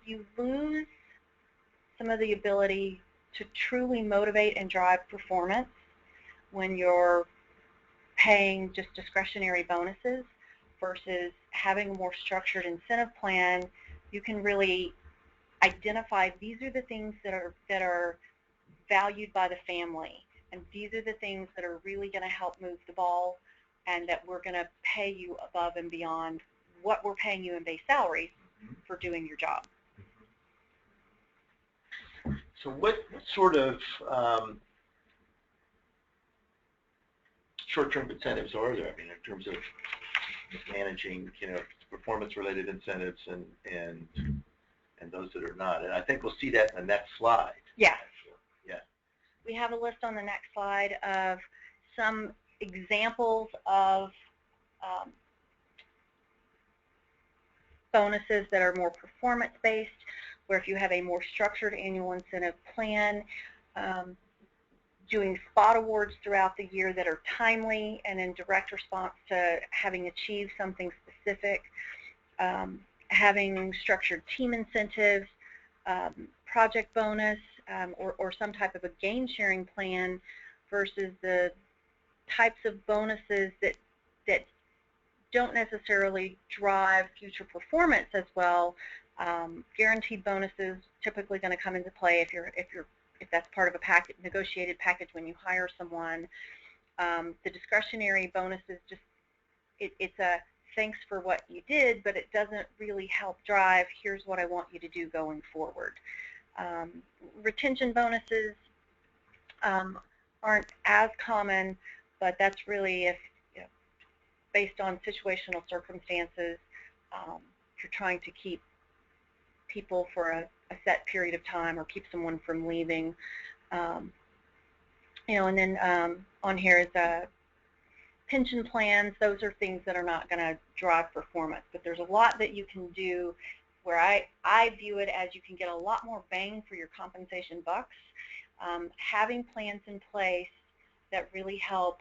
you lose some of the ability to truly motivate and drive performance when you're paying just discretionary bonuses versus having a more structured incentive plan. You can really identify these are the things that are valued by the family, and these are the things that are really going to help move the ball, and that we're going to pay you above and beyond what we're paying you in base salary for doing your job. So what sort of short-term incentives are there? I mean, in terms of managing, performance-related incentives and those that are not. And I think we'll see that in the next slide. Yeah. Actually. Yeah. We have a list on the next slide of some examples of bonuses that are more performance-based, where if you have a more structured annual incentive plan, doing spot awards throughout the year that are timely and in direct response to having achieved something specific, having structured team incentives, project bonus, or some type of a gain sharing plan, versus the types of bonuses that don't necessarily drive future performance as well. Guaranteed bonuses typically going to come into play if that's part of a negotiated package when you hire someone. The discretionary bonuses it's a thanks for what you did, but it doesn't really help drive, here's what I want you to do going forward. Retention bonuses aren't as common, but that's really if, based on situational circumstances, if you're trying to keep people for a set period of time or keep someone from leaving. And then on here is pension plans. Those are things that are not going to drive performance, but there's a lot that you can do where I view it as you can get a lot more bang for your compensation bucks having plans in place that really help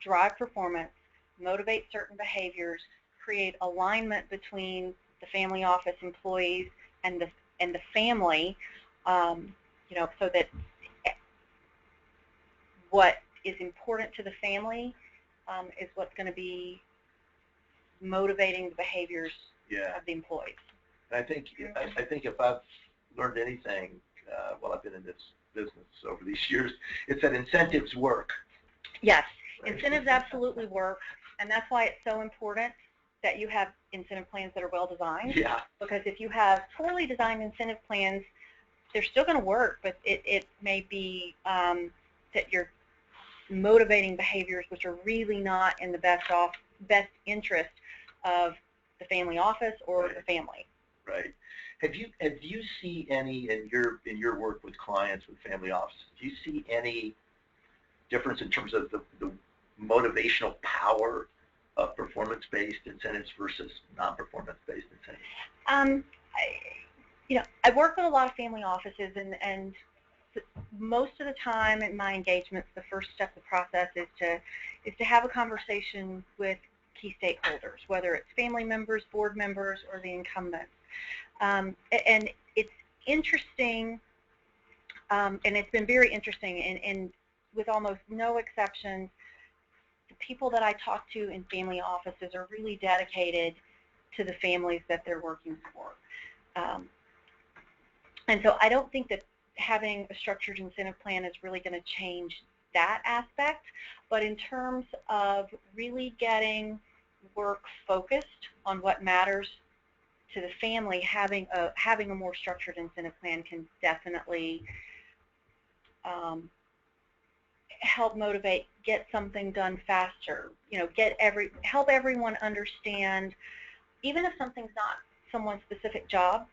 drive performance, motivate certain behaviors, create alignment between the family office employees and the family, so that what is important to the family is what's going to be motivating the behaviors of the employees. I think if I've learned anything while I've been in this business over these years, it's that incentives work. Yes, right? Incentives absolutely work, and that's why it's so important that you have incentive plans that are well designed. Yeah. Because if you have poorly designed incentive plans, they're still going to work, but it may be that you're motivating behaviors which are really not in the best interest of the family office or the family. Right. Have you seen any in your work with clients with family offices? Do you see any difference in terms of the motivational power of performance-based incentives versus non-performance-based incentives? I work with a lot of family offices, and most of the time in my engagements, the first step of the process is to have a conversation with key stakeholders, whether it's family members, board members, or the incumbents. And it's interesting, and it's been very interesting, and with almost no exceptions, the people that I talk to in family offices are really dedicated to the families that they're working for. And so I don't think that having a structured incentive plan is really going to change that aspect, but in terms of really getting work focused on what matters to the family, having a more structured incentive plan can definitely help motivate, get something done faster, help everyone understand, even if something's not someone's specific job,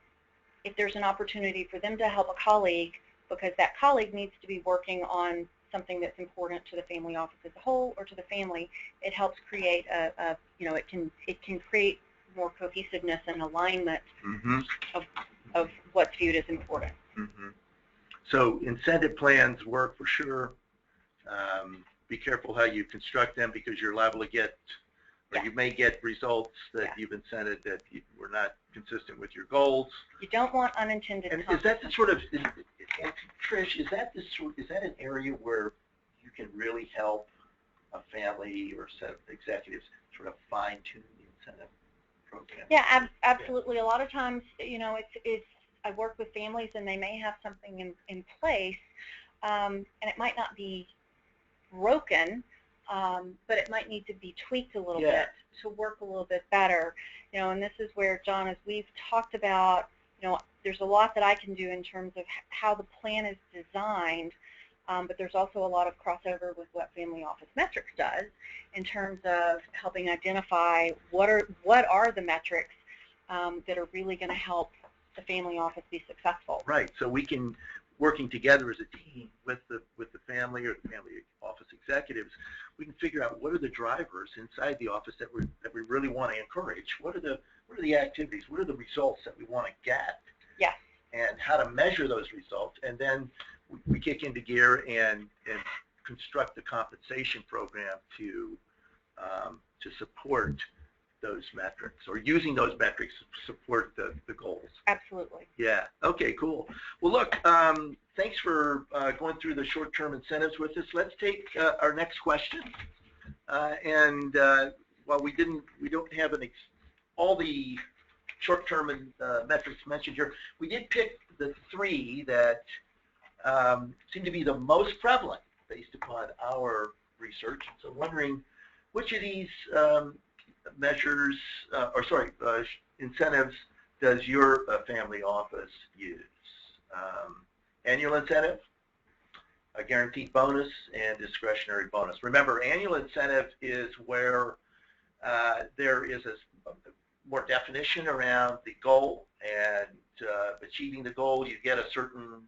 if there's an opportunity for them to help a colleague because that colleague needs to be working on something that's important to the family office as a whole or to the family, it helps create it can create more cohesiveness and alignment of what's viewed as important. So incentive plans work for sure. Be careful how you construct them because you're liable to get, or you may get results that you've incented that were not consistent with your goals. You don't want unintended consequences. Is that the sort of, Trish, is that an area where you can really help a family or set of executives sort of fine-tune the incentive program? Yeah, absolutely. A lot of times, I work with families and they may have something in place, and it might not be broken, but it might need to be tweaked a little bit to work a little bit better. And this is where, John, as we've talked about, there's a lot that I can do in terms of how the plan is designed, but there's also a lot of crossover with what Family Office Metrics does in terms of helping identify what are the metrics that are really going to help the family office be successful. Right. So we can, working together as a team with the family or the family office executives, we can figure out what are the drivers inside the office that we really want to encourage. What are the activities? What are the results that we want to get? Yes. And how to measure those results, and then we kick into gear and construct the compensation program to support those metrics, or using those metrics to support the goals. Absolutely. Yeah. Okay, cool. Well, look, thanks for going through the short-term incentives with us. Let's take our next question. While we don't have all the short-term metrics mentioned here, we did pick the three that seem to be the most prevalent based upon our research. So wondering which of these incentives does your family office use? Annual incentive, a guaranteed bonus, and discretionary bonus. Remember, annual incentive is where there is a more definition around the goal, and achieving the goal, you get a certain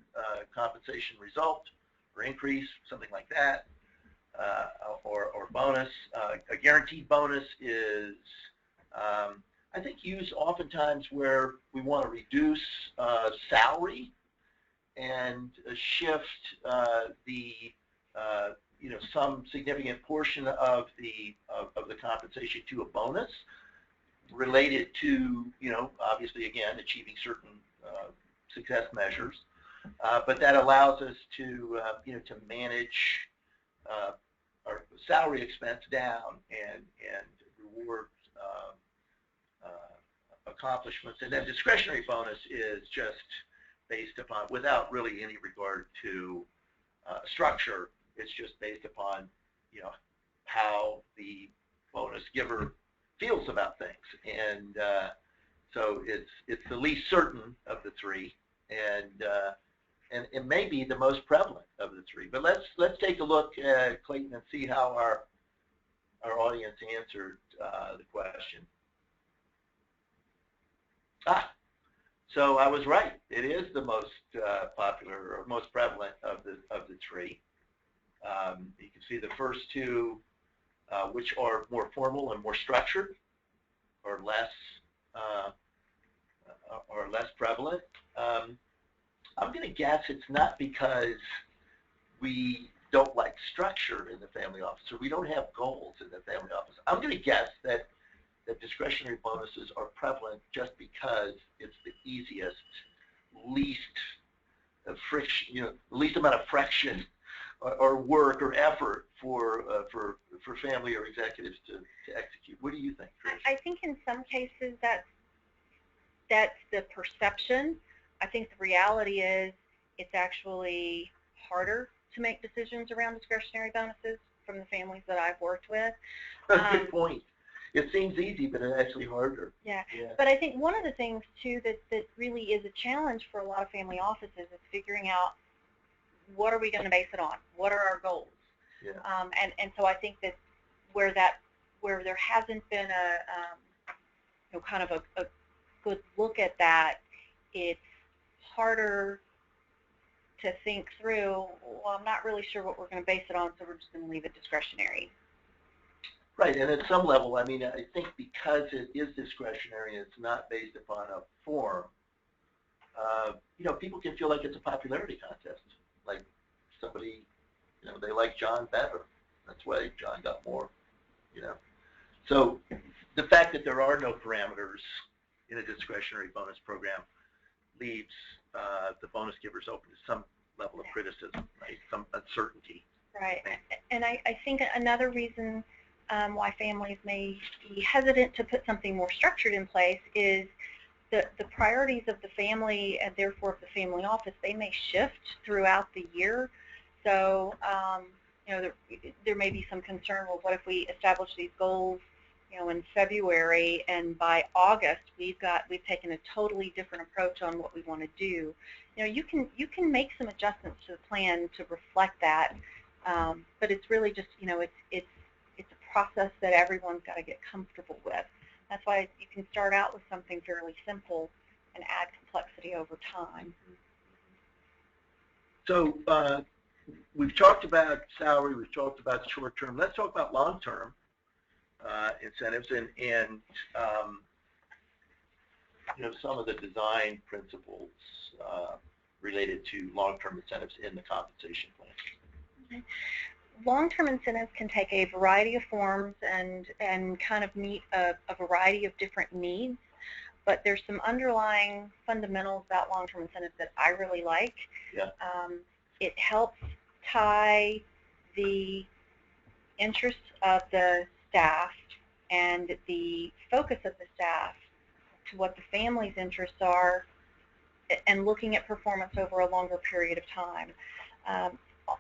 compensation result or increase, something like that. Or bonus. A guaranteed bonus is, I think, used oftentimes where we want to reduce salary and shift some significant portion of the compensation to a bonus related to, obviously again achieving certain success measures, but that allows us to manage our salary expense down and reward accomplishments. And then discretionary bonus is just based upon, without really any regard to structure, it's just based upon how the bonus giver feels about things. And so it's the least certain of the three, and it may be the most prevalent of the three. But let's take a look at Clayton and see how our audience answered the question. So I was right. It is the most popular or most prevalent of the three. You can see the first two, which are more formal and more structured, or less prevalent. I'm going to guess it's not because we don't like structure in the family office, or we don't have goals in the family office. I'm going to guess that discretionary bonuses are prevalent just because it's the easiest, least friction, least amount of friction or work or effort for family or executives to execute. What do you think, Trish? I think in some cases that's the perception. I think the reality is it's actually harder to make decisions around discretionary bonuses from the families that I've worked with. Good point. It seems easy, but it's actually harder. Yeah. But I think one of the things, too, that really is a challenge for a lot of family offices is figuring out what are we going to base it on? What are our goals? Yeah. And so I think that where there hasn't been kind of a good look at that, it's harder to think through, well, I'm not really sure what we're going to base it on, so we're just going to leave it discretionary. Right, and at some level, I mean, I think because it is discretionary and it's not based upon a form, people can feel like it's a popularity contest. Like somebody, they like John better. That's why John got more, So the fact that there are no parameters in a discretionary bonus program leaves the bonus givers open to some level of criticism, right? Some uncertainty. Right, and I think another reason why families may be hesitant to put something more structured in place is the priorities of the family, and therefore of the family office, they may shift throughout the year. So, there may be some concern, well, what if we establish these goals, in February, and by August we've taken a totally different approach on what we want to do. You can make some adjustments to the plan to reflect that, but it's really just, it's a process that everyone's got to get comfortable with. That's why you can start out with something fairly simple and add complexity over time. So we've talked about salary, we've talked about short-term. Let's talk about long-term incentives and some of the design principles related to long-term incentives in the compensation plan. Okay. Long-term incentives can take a variety of forms and kind of meet a variety of different needs, but there's some underlying fundamentals about long-term incentives that I really like. Yeah. It helps tie the interests of the staff and the focus of the staff to what the family's interests are, and looking at performance over a longer period of time.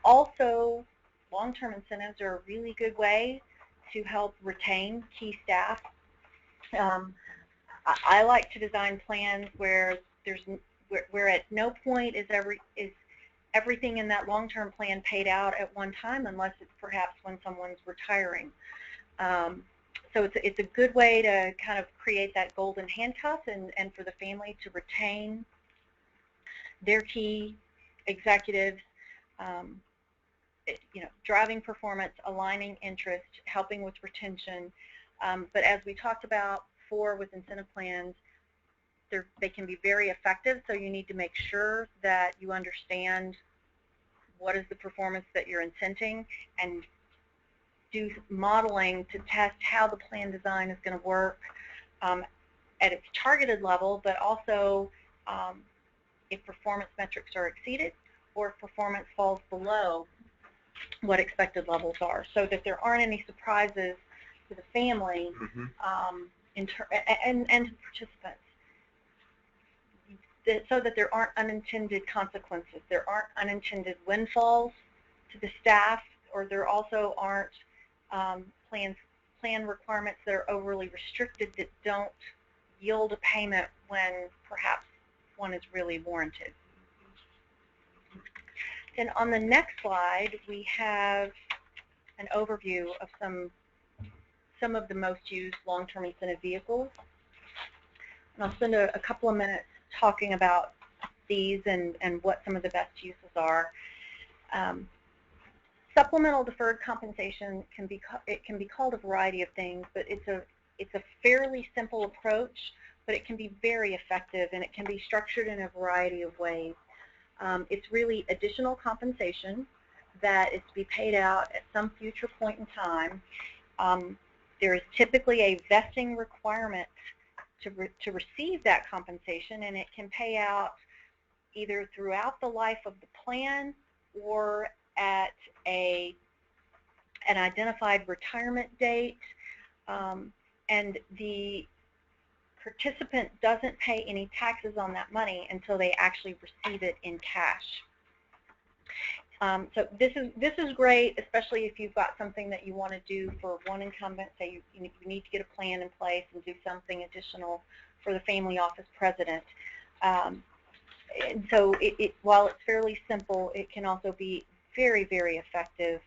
Also, long-term incentives are a really good way to help retain key staff. I like to design plans where at no point is everything in that long-term plan paid out at one time, unless it's perhaps when someone's retiring. So it's a good way to kind of create that golden handcuff and for the family to retain their key executives, driving performance, aligning interest, helping with retention. But as we talked about before with incentive plans, they can be very effective, so you need to make sure that you understand what is the performance that you're incenting and do modeling to test how the plan design is going to work at its targeted level, but also if performance metrics are exceeded or if performance falls below what expected levels are, so that there aren't any surprises to the family and to participants, so that there aren't unintended consequences. There aren't unintended windfalls to the staff, or there also aren't plan requirements that are overly restricted that don't yield a payment when perhaps one is really warranted. Then on the next slide, we have an overview of some of the most used long-term incentive vehicles. And I'll spend a couple of minutes talking about these and what some of the best uses are. Supplemental deferred compensation can be called a variety of things, but it's a fairly simple approach, but it can be very effective, and it can be structured in a variety of ways. It's really additional compensation that is to be paid out at some future point in time. There is typically a vesting requirement to receive that compensation, and it can pay out either throughout the life of the plan or at an identified retirement date, and the participant doesn't pay any taxes on that money until they actually receive it in cash. So this is great, especially if you've got something that you want to do for one incumbent. Say you need to get a plan in place and do something additional for the family office president. And so while it's fairly simple, it can also be very, very effective,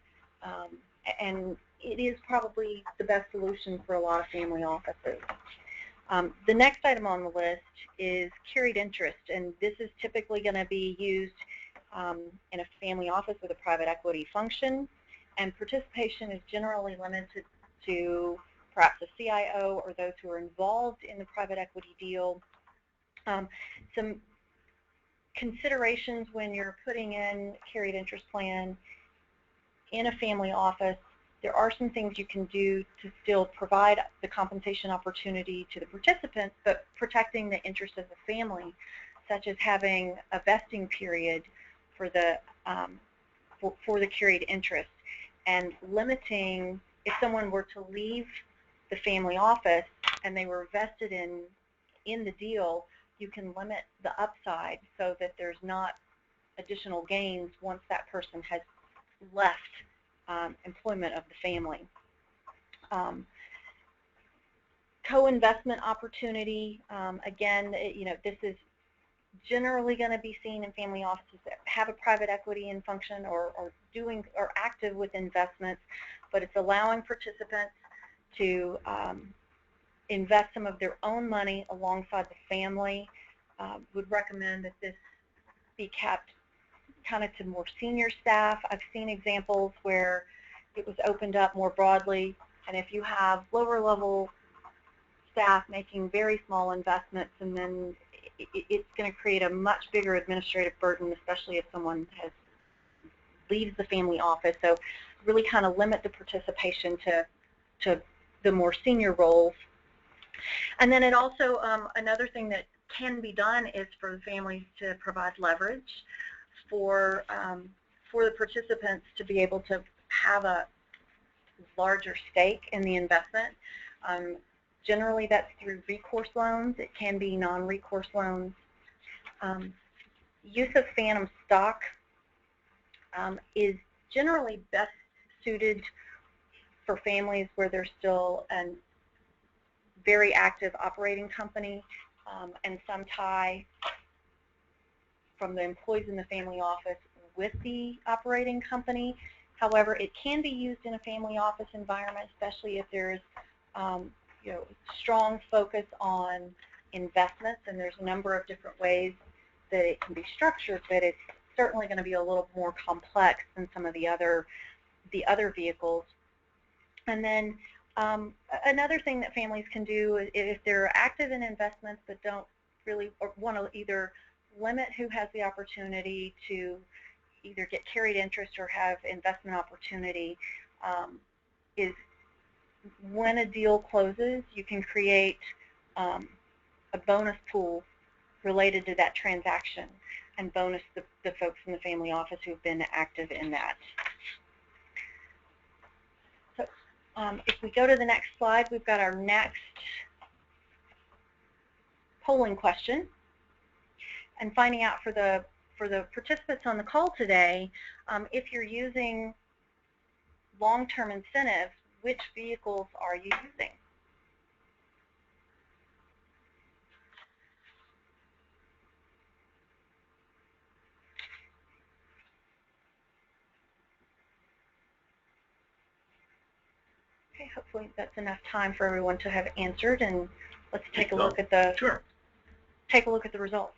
and it is probably the best solution for a lot of family offices. The next item on the list is carried interest, and this is typically going to be used in a family office with a private equity function, and participation is generally limited to perhaps a CIO or those who are involved in the private equity deal. Some considerations when you're putting in carried interest plan in a family office: there are some things you can do to still provide the compensation opportunity to the participants, but protecting the interest of the family, such as having a vesting period for the carried interest, and limiting, if someone were to leave the family office and they were vested in the deal, you can limit the upside so that there's not additional gains once that person has left employment of the family. Co-investment opportunity, again, this is generally going to be seen in family offices that have a private equity in function or active with investments, but it's allowing participants to invest some of their own money alongside the family. Would recommend that this be kept kind of to more senior staff. I've seen examples where it was opened up more broadly, and if you have lower level staff making very small investments, and then it's going to create a much bigger administrative burden, especially if someone leaves the family office. So really kind of limit the participation to the more senior roles. And then it also, another thing that can be done is for the families to provide leverage for the participants to be able to have a larger stake in the investment. Generally, that's through recourse loans. It can be non-recourse loans. Use of phantom stock is generally best suited for families where there's still a very active operating company and some tie from the employees in the family office with the operating company. However, it can be used in a family office environment, especially if there's strong focus on investments, and there's a number of different ways that it can be structured, but it's certainly going to be a little more complex than some of the other vehicles. And then another thing that families can do is if they're active in investments but don't really want to either limit who has the opportunity to either get carried interest or have investment opportunity is when a deal closes, you can create a bonus pool related to that transaction and bonus the folks in the family office who've been active in that. So if we go to the next slide, we've got our next polling question, and finding out for the participants on the call today, if you're using long-term incentives, which vehicles are you using? Okay, hopefully that's enough time for everyone to have answered, and let's take a look at the take a look at the results.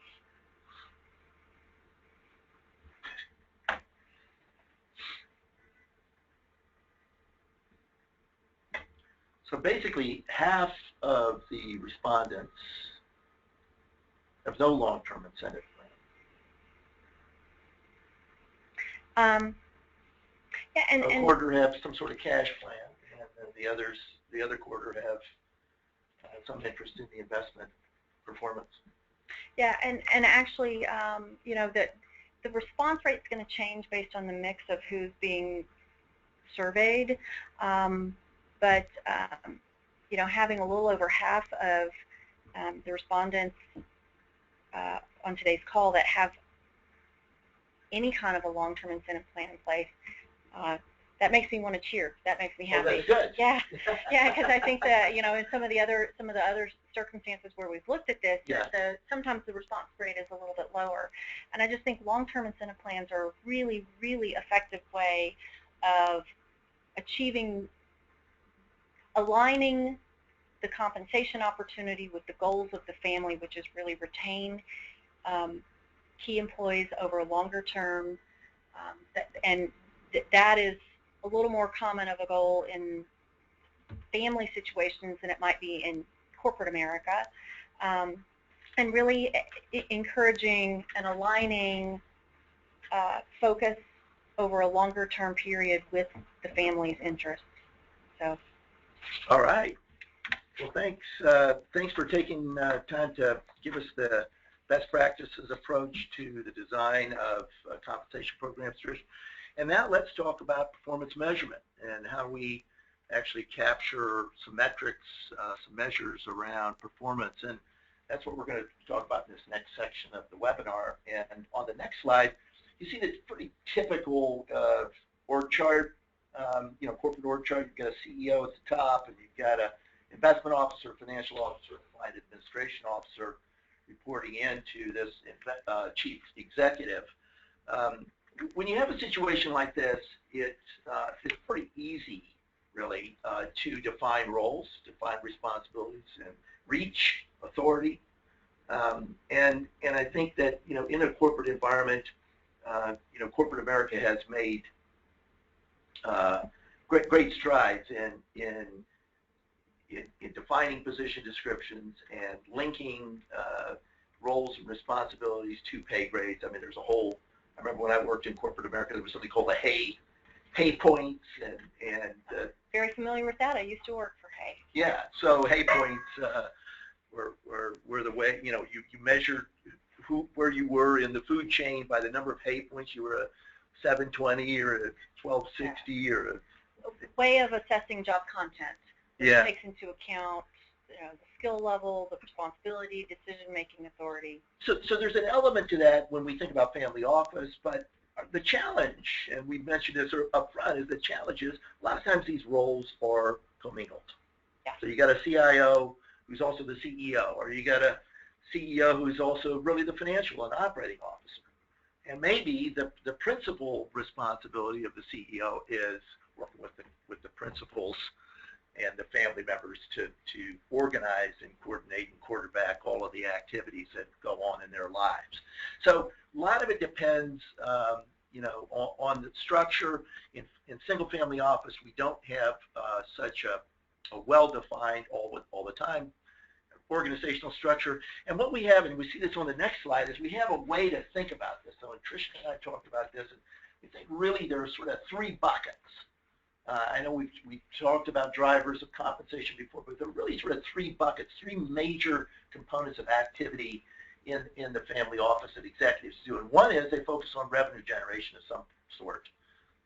So basically, half of the respondents have no long-term incentive plan. Yeah, and a quarter have some sort of cash plan, and then the other quarter have some interest in the investment performance. Yeah, and actually, you know, that the response rate is going to change based on the mix of who's being surveyed. But you know, having a little over half of the respondents on today's call that have any kind of a long-term incentive plan in place, that makes me want to cheer. That makes me happy. Oh, that's good. Yeah, yeah, because I think that, you know, in some of the other circumstances where we've looked at this, yeah, sometimes the response rate is a little bit lower, and I just think long-term incentive plans are a really, really effective way of aligning the compensation opportunity with the goals of the family, which is really retain key employees over a longer term, and that is a little more common of a goal in family situations than it might be in corporate America, and really encouraging and aligning focus over a longer term period with the family's interests. So. All right. Well, thanks. Thanks for taking time to give us the best practices approach to the design of compensation programs. And now let's talk about performance measurement and how we actually capture some metrics, some measures around performance. And that's what we're going to talk about in this next section of the webinar. And on the next slide, you see this pretty typical org chart. You know, corporate org chart. You've got a CEO at the top, and you've got an investment officer, financial officer, client administration officer reporting into this chief executive. When you have a situation like this, it's pretty easy, really, to define roles, define responsibilities, and reach authority. And I think that, you know, in a corporate environment, you know, corporate America has made great strides in defining position descriptions and linking roles and responsibilities to pay grades. I mean, there's a whole. I remember when I worked in corporate America, there was something called the Hay points, and very familiar with that. I used to work for Hay. Yeah, so Hay points were the way, you know, you measured where you were in the food chain by the number of Hay points. You were a 720 or a 1260 or a way of assessing job content. It takes into account, you know, the skill level, the responsibility, decision-making authority. So there's an element to that when we think about family office, but the challenge, and we mentioned this up front, is the challenge is a lot of times these roles are commingled. Yeah. So you got a CIO who's also the CEO, or you got a CEO who's also really the financial and operating officer. And maybe the principal responsibility of the CEO is working with the principals and the family members to organize and coordinate and quarterback all of the activities that go on in their lives. So a lot of it depends, you know, on the structure. In single-family office, we don't have such a well-defined all the time organizational structure. And what we have, and we see this on the next slide, is we have a way to think about this. So Trish and I talked about this, and we think really there are sort of three buckets. I know we've talked about drivers of compensation before, but there are really sort of three buckets, three major components of activity in the family office that executives do. And one is they focus on revenue generation of some sort.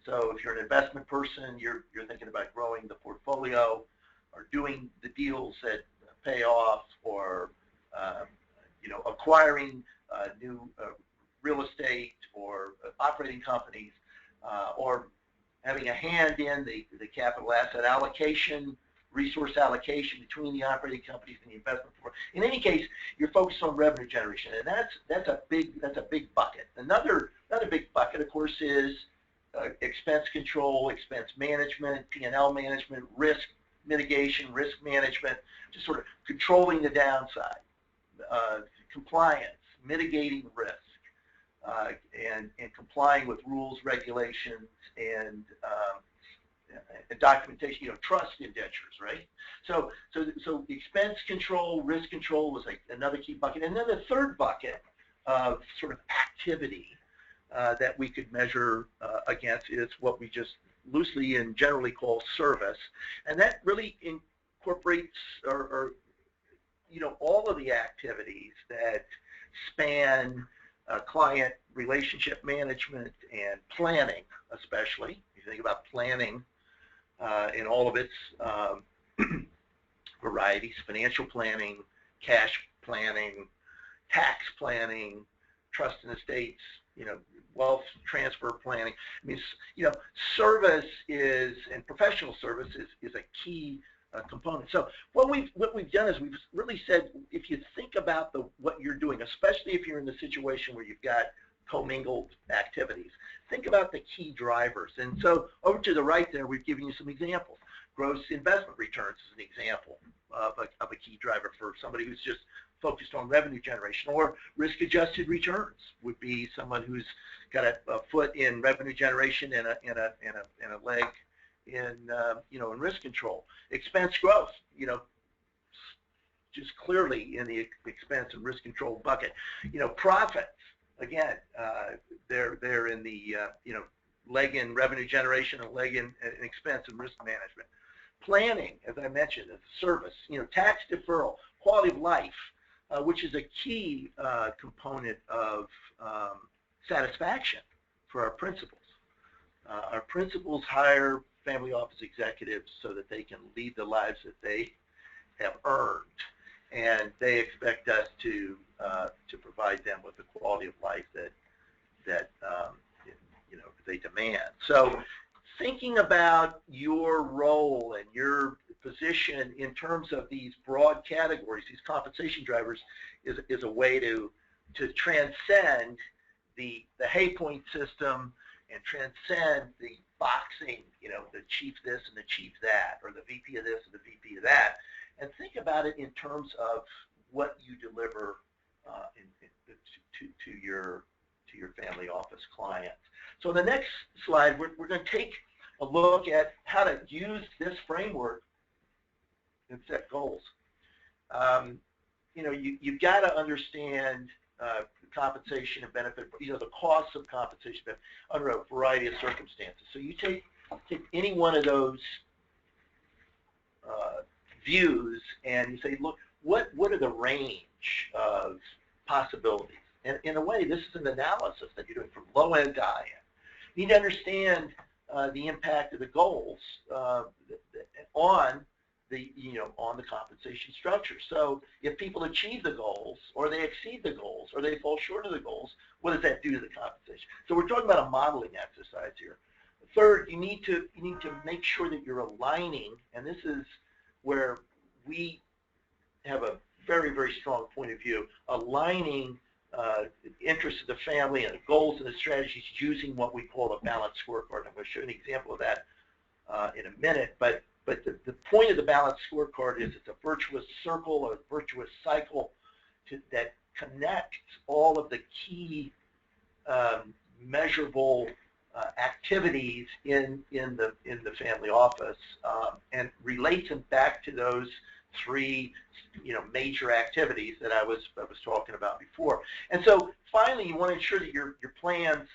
So if you're an investment person, you're thinking about growing the portfolio or doing the deals that pay off, or acquiring new real estate or operating companies, or having a hand in the capital asset allocation, resource allocation between the operating companies and the investment firm. In any case, you're focused on revenue generation, and that's a big bucket. Another big bucket, of course, is expense control, expense management, P&L management, risk mitigation, risk management, just sort of controlling the downside, compliance, mitigating risk, and complying with rules, regulations, and documentation, trust indentures, right? So expense control, risk control was another key bucket. And then the third bucket of sort of activity that we could measure against is what we just loosely and generally call service. And that really incorporates all of the activities that span client relationship management and planning, especially. If you think about planning in all of its varieties, financial planning, cash planning, tax planning, trust and estates, wealth transfer planning. I mean, service and professional service is a key component. So what we've done is we've really said, if you think about what you're doing, especially if you're in the situation where you've got commingled activities, think about the key drivers. And so over to the right there, we've given you some examples. Gross investment returns is an example of a key driver for somebody who's just focused on revenue generation, or risk-adjusted returns would be someone who's got a foot in revenue generation and a leg in risk control. Expense growth, just clearly in the expense and risk control bucket. Profits, again, they're in the leg in revenue generation and leg in expense and risk management. Planning, as I mentioned, is service. Tax deferral, quality of life, which is a key component of satisfaction for our principals. Our principals hire family office executives so that they can lead the lives that they have earned, and they expect us to provide them with the quality of life that they demand. So, thinking about your role and your position in terms of these broad categories, these compensation drivers, is a way to transcend the hay point system and transcend the boxing, the chief this and the chief that, or the VP of this and the VP of that, and think about it in terms of what you deliver to your family office clients. So the next slide, we're going to take a look at how to use this framework and set goals. You've got to understand compensation and benefit, the costs of compensation under a variety of circumstances. So you take any one of those views and you say, look, what are the range of possibilities? And in a way, this is an analysis that you're doing from low end to high end. You need to understand the impact of the goals on the compensation structure. So if people achieve the goals, or they exceed the goals, or they fall short of the goals, what does that do to the compensation? So we're talking about a modeling exercise here. Third, you need to make sure that you're aligning, and this is where we have a very, very strong point of view, aligning the interests of the family and the goals and the strategies using what we call a balanced scorecard. I'm going to show you an example of that in a minute, but the point of the balanced scorecard is it's a virtuous circle, a virtuous cycle that connects all of the key measurable activities in the family office and relates them back to those three, major activities that I was talking about before. And so finally, you want to ensure that your plans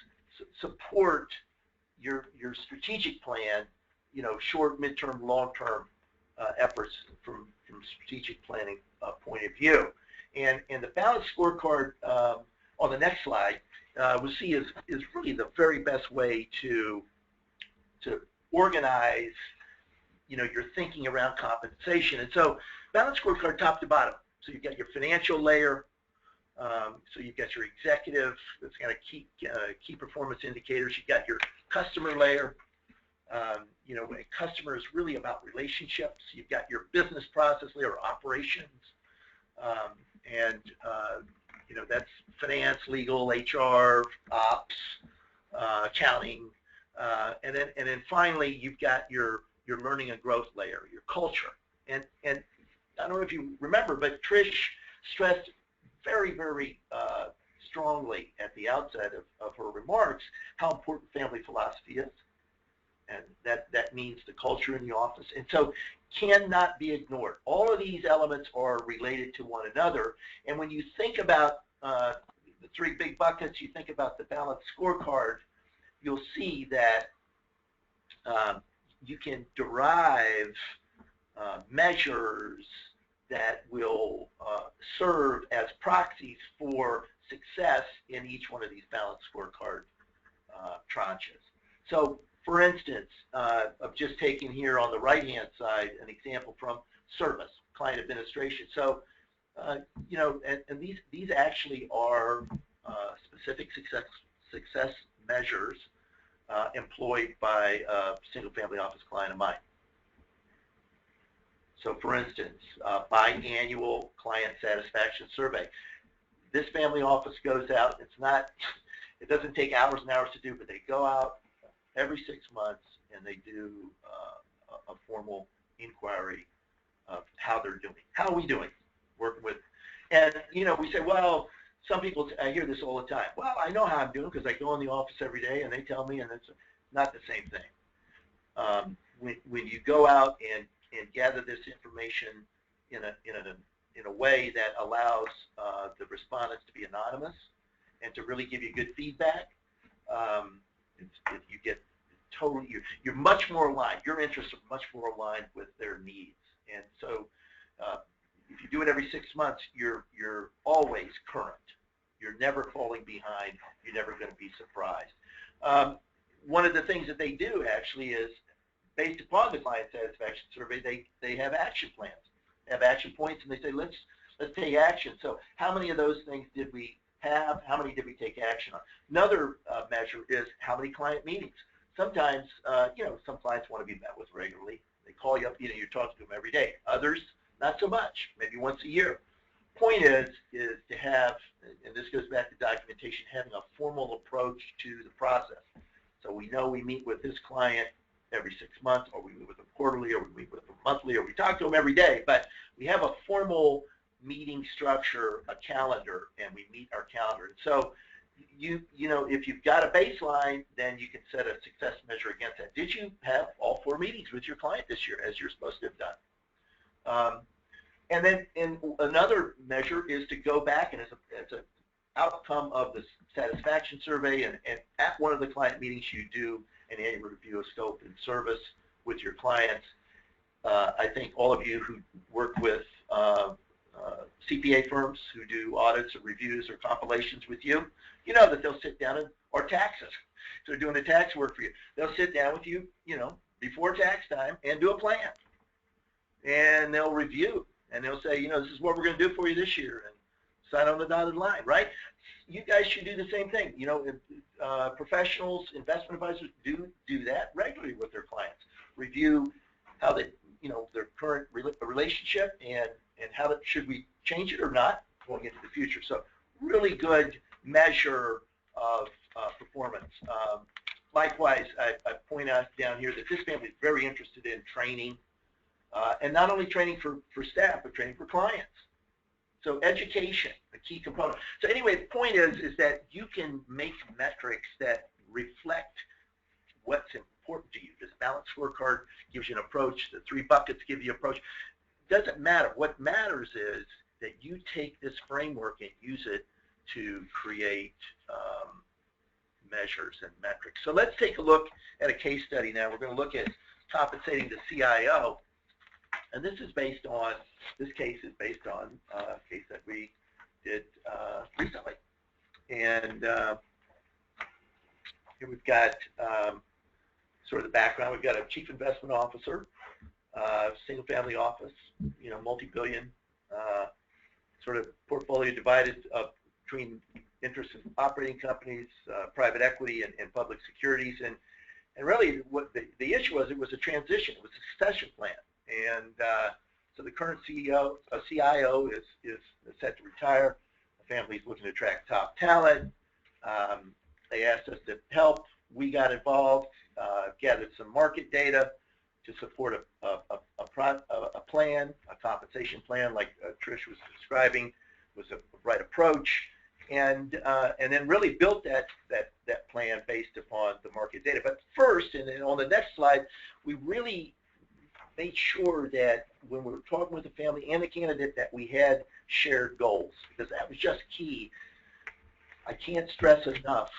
support your strategic plan, short, midterm, long-term efforts from strategic planning point of view. And the balanced scorecard on the next slide we'll see is really the very best way to organize your thinking around compensation. And so balanced scorecard top to bottom. So you've got your financial layer. So you've got your executive that's got key performance indicators. You've got your customer layer. When a customer is really about relationships. You've got your business process layer, operations, and that's finance, legal, HR, ops, accounting, and then finally you've got your learning and growth layer, your culture. And I don't know if you remember, but Trish stressed very, very strongly at the outset of her remarks how important family philosophy is. And that means the culture in the office. And so cannot be ignored. All of these elements are related to one another. And when you think about the three big buckets, you think about the balanced scorecard, you'll see that you can derive measures that will serve as proxies for success in each one of these balanced scorecard tranches. So, for instance, of just taking here on the right-hand side an example from service, client administration. So, and these actually are specific success measures employed by a single-family office client of mine. So, for instance, biannual client satisfaction survey. This family office goes out. It doesn't take hours and hours to do, but they go out every 6 months and they do a formal inquiry of how they're doing. How are we doing? Working with, and we say, well, some people, I hear this all the time. Well, I know how I'm doing because I go in the office every day and they tell me, and it's not the same thing. When you go out and gather this information in a way that allows the respondents to be anonymous and to really give you good feedback, you get totally, you're much more aligned. Your interests are much more aligned with their needs, and so if you do it every 6 months, you're always current. You're never falling behind. You're never going to be surprised. One of the things that they do actually is, based upon the client satisfaction survey, they have action plans. They have action points, and they say, let's take action. So how many of those things did we have? How many did we take action on? Another measure is how many client meetings. Sometimes, some clients want to be met with regularly. They call you up, you're talking to them every day. Others, not so much, maybe once a year. Point is to have, and this goes back to documentation, having a formal approach to the process. So we know we meet with this client every 6 months, or we meet with them quarterly, or we meet with them monthly, or we talk to them every day, but we have a formal meeting structure, a calendar, and we meet our calendar. And so if you've got a baseline, then you can set a success measure against that. Did you have all 4 meetings with your client this year, as you're supposed to have done? And then another measure is to go back, and as an outcome of the satisfaction survey, and at one of the client meetings, you do an annual review of scope and service with your clients. I think all of you who work with CPA firms who do audits or reviews or compilations with you, you know that they'll sit down or taxes. So they're doing the tax work for you. They'll sit down with you, before tax time and do a plan. And they'll review, and they'll say, this is what we're going to do for you this year, and sign on the dotted line, right? You guys should do the same thing. Professionals, investment advisors do that regularly with their clients. Review how they, their current relationship and how should we change it or not going into the future. So really good measure of performance. Likewise, I point out down here that this family is very interested in training, and not only training for staff, but training for clients. So education, a key component. So anyway, the point is that you can make metrics that reflect what's important to you. This balanced scorecard gives you an approach. The 3 buckets give you an approach. doesn't matter. What matters is that you take this framework and use it to create measures and metrics. So let's take a look at a case study now. We're going to look at compensating the CIO, and this case is based on a case that we did recently. And here we've got sort of the background. We've got a chief investment officer, single family office, multi-billion sort of portfolio divided up between interests in operating companies, private equity, and public securities. And really what the issue was, it was a transition. It was a succession plan. And so the current CIO is set to retire. The family's looking to attract top talent. They asked us to help. We got involved, gathered some market data to support a plan, a compensation plan, like Trish was describing, was the right approach, and then really built that plan based upon the market data. But first, and then on the next slide, we really made sure that when we were talking with the family and the candidate that we had shared goals, because that was just key. I can't stress enough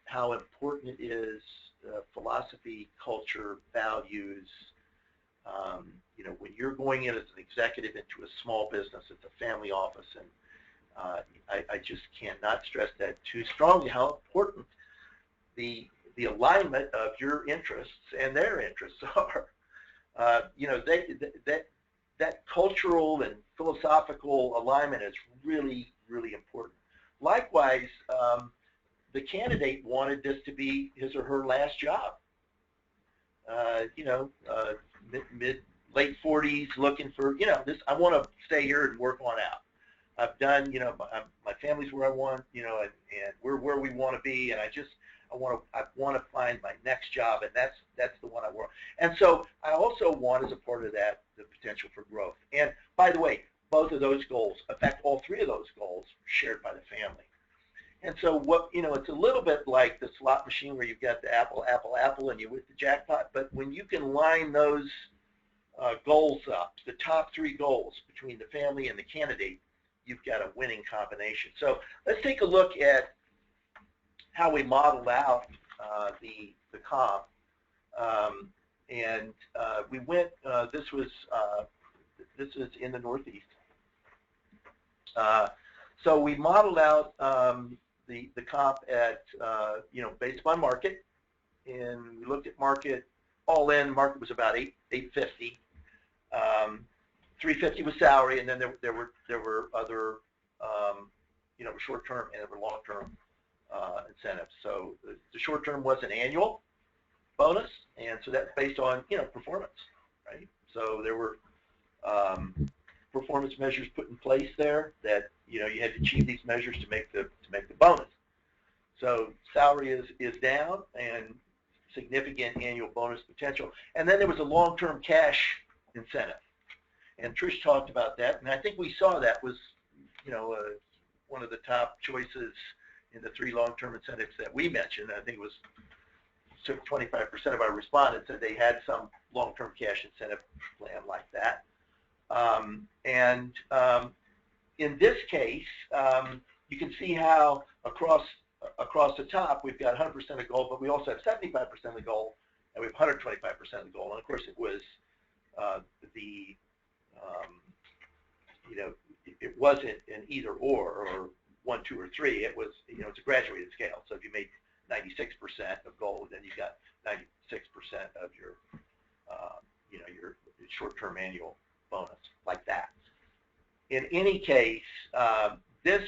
how important it is, philosophy, culture, values. When you're going in as an executive into a small business, it's a family office, and I just cannot stress that too strongly, how important the alignment of your interests and their interests are. That cultural and philosophical alignment is really, really important. Likewise, the candidate wanted this to be his or her last job. Late 40s, looking for, this. I want to stay here and work on out. I've done, my family's where I want, and we're where we want to be, and I want to find my next job, and that's the one I want. And so I also want, as a part of that, the potential for growth. And by the way, both of those goals, in fact, all three of those goals, are shared by the family. And so it's a little bit like the slot machine where you've got the apple, and you hit the jackpot. But when you can line those goals up, the top three goals between the family and the candidate, you've got a winning combination. So let's take a look at how we modeled out the comp. We went. This was in the Northeast. So we modeled out the comp at based upon market, and we looked at market all in. Market was about $850. 350 was salary, and then there were other short-term and there were long-term incentives. So the short-term was an annual bonus, and so that's based on performance, right? So there were performance measures put in place there that you had to achieve these measures to make the bonus. So salary is down and significant annual bonus potential, and then there was a long-term cash incentive, and Trish talked about that, and I think we saw that was one of the top choices in the three long-term incentives that we mentioned. I think it was 25% of our respondents said they had some long-term cash incentive plan like that. In this case, you can see how across the top we've got 100% of goal, but we also have 75% of the goal, and we have 125% of the goal. And of course, it was it wasn't an either or 1, 2, or 3. It was it's a graduated scale. So if you made 96% of goal, then you got 96% of your your short-term annual bonus, like that. In any case, this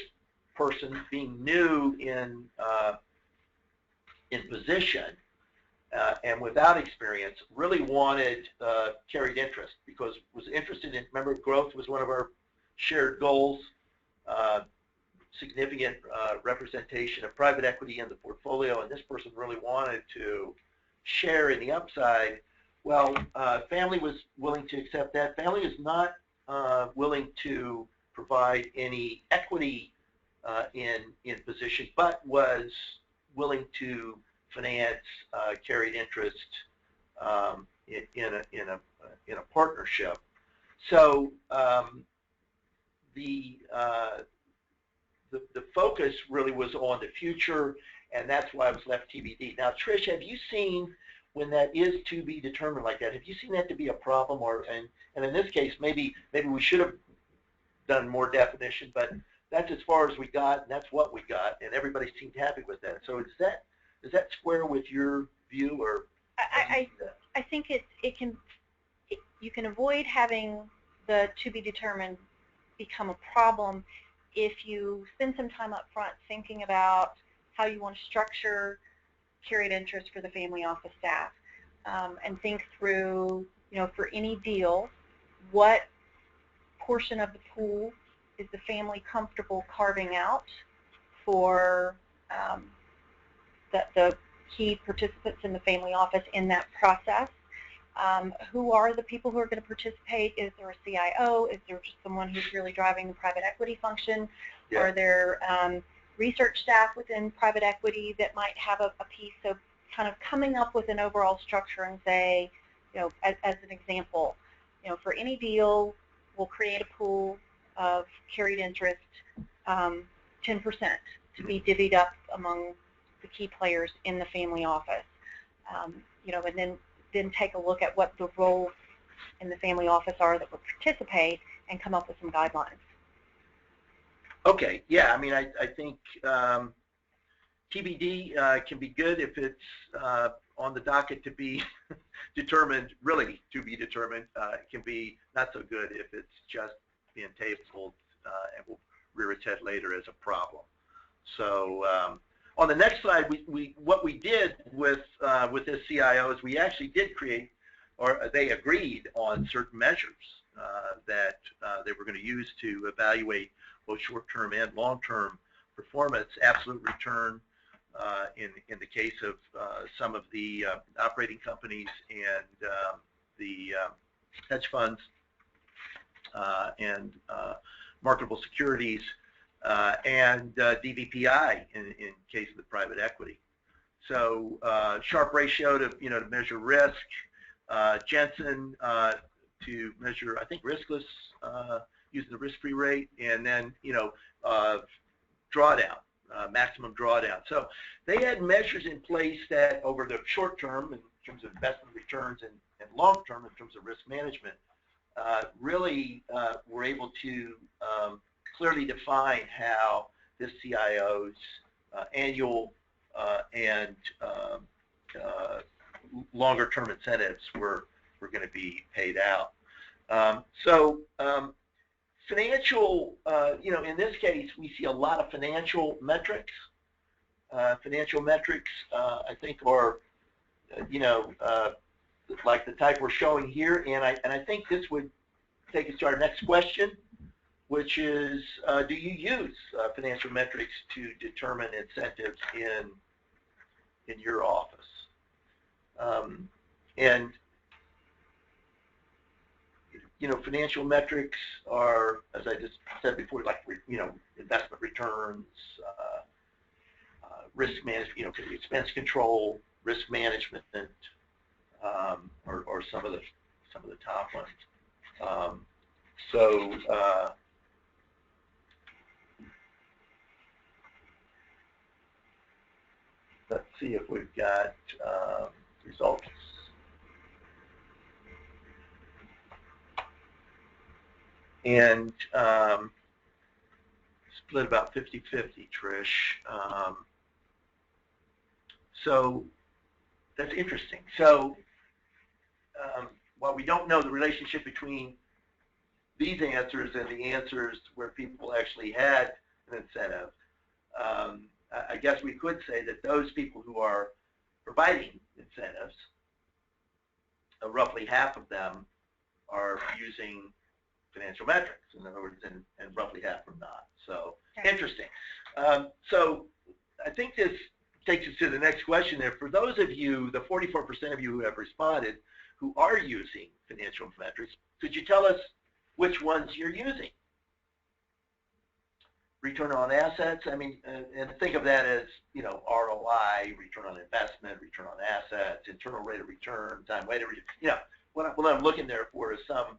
person, being new in position and without experience, really wanted carried interest, because was interested in, remember, growth was one of our shared goals, significant representation of private equity in the portfolio, and this person really wanted to share in the upside. Well, family was willing to accept that. Family is not willing to provide any equity in position, but was willing to finance carried interest in a partnership. So the focus really was on the future, and that's why I was left TBD. Now, Trish, have you seen when that is to be determined like that? Have you seen that to be a problem, or and in this case, maybe we should have done more definition, but that's as far as we got, and that's what we got, and everybody seemed happy with that. So does that square with your view, or? I think you can avoid having the to be determined become a problem if you spend some time up front thinking about how you want to structure carried interest for the family office staff, and think through, for any deal, what portion of the pool is the family comfortable carving out for the key participants in the family office in that process. Who are the people who are going to participate? Is there a CIO? Is there just someone who's really driving the private equity function? Yeah. Are there research staff within private equity that might have a piece? So kind of coming up with an overall structure and say, as an example, for any deal, we'll create a pool of carried interest, 10% to be divvied up among the key players in the family office. And then take a look at what the roles in the family office are that will participate and come up with some guidelines. Okay, yeah, I mean, I think TBD can be good if it's on the docket to be determined, really to be determined. It can be not so good if it's just being tabled and will rear its head later as a problem. So on the next slide, what we did with this CIO is we actually did create, or they agreed on certain measures that they were going to use to evaluate both short-term and long-term performance, absolute return in the case of some of the operating companies and the hedge funds and marketable securities, and DVPI in case of the private equity. So Sharpe ratio to measure risk, Jensen to measure, I think, riskless using the risk-free rate, and then drawdown, maximum drawdown. So they had measures in place that over the short term in terms of investment returns and long term in terms of risk management really were able to clearly define how this CIO's annual and longer-term incentives were going to be paid out. Financial, in this case, we see a lot of financial metrics. Financial metrics, I think, are, like the type we're showing here, and I think this would take us to our next question, which is, do you use financial metrics to determine incentives in your office? And financial metrics are, as I just said before, like investment returns, risk management, expense control, risk management, or some of the top ones. Let's see if we've got results. And split about 50-50, Trish. So that's interesting. So while we don't know the relationship between these answers and the answers where people actually had an incentive, I guess we could say that those people who are providing incentives, roughly half of them are using financial metrics, in other words, and roughly half are not. So interesting. So I think this takes us to the next question there. For those of you, the 44% of you who have responded, who are using financial metrics, could you tell us which ones you're using? Return on assets, I mean, and think of that as, ROI, return on investment, return on assets, internal rate of return, time weighted return. What I'm looking there for is some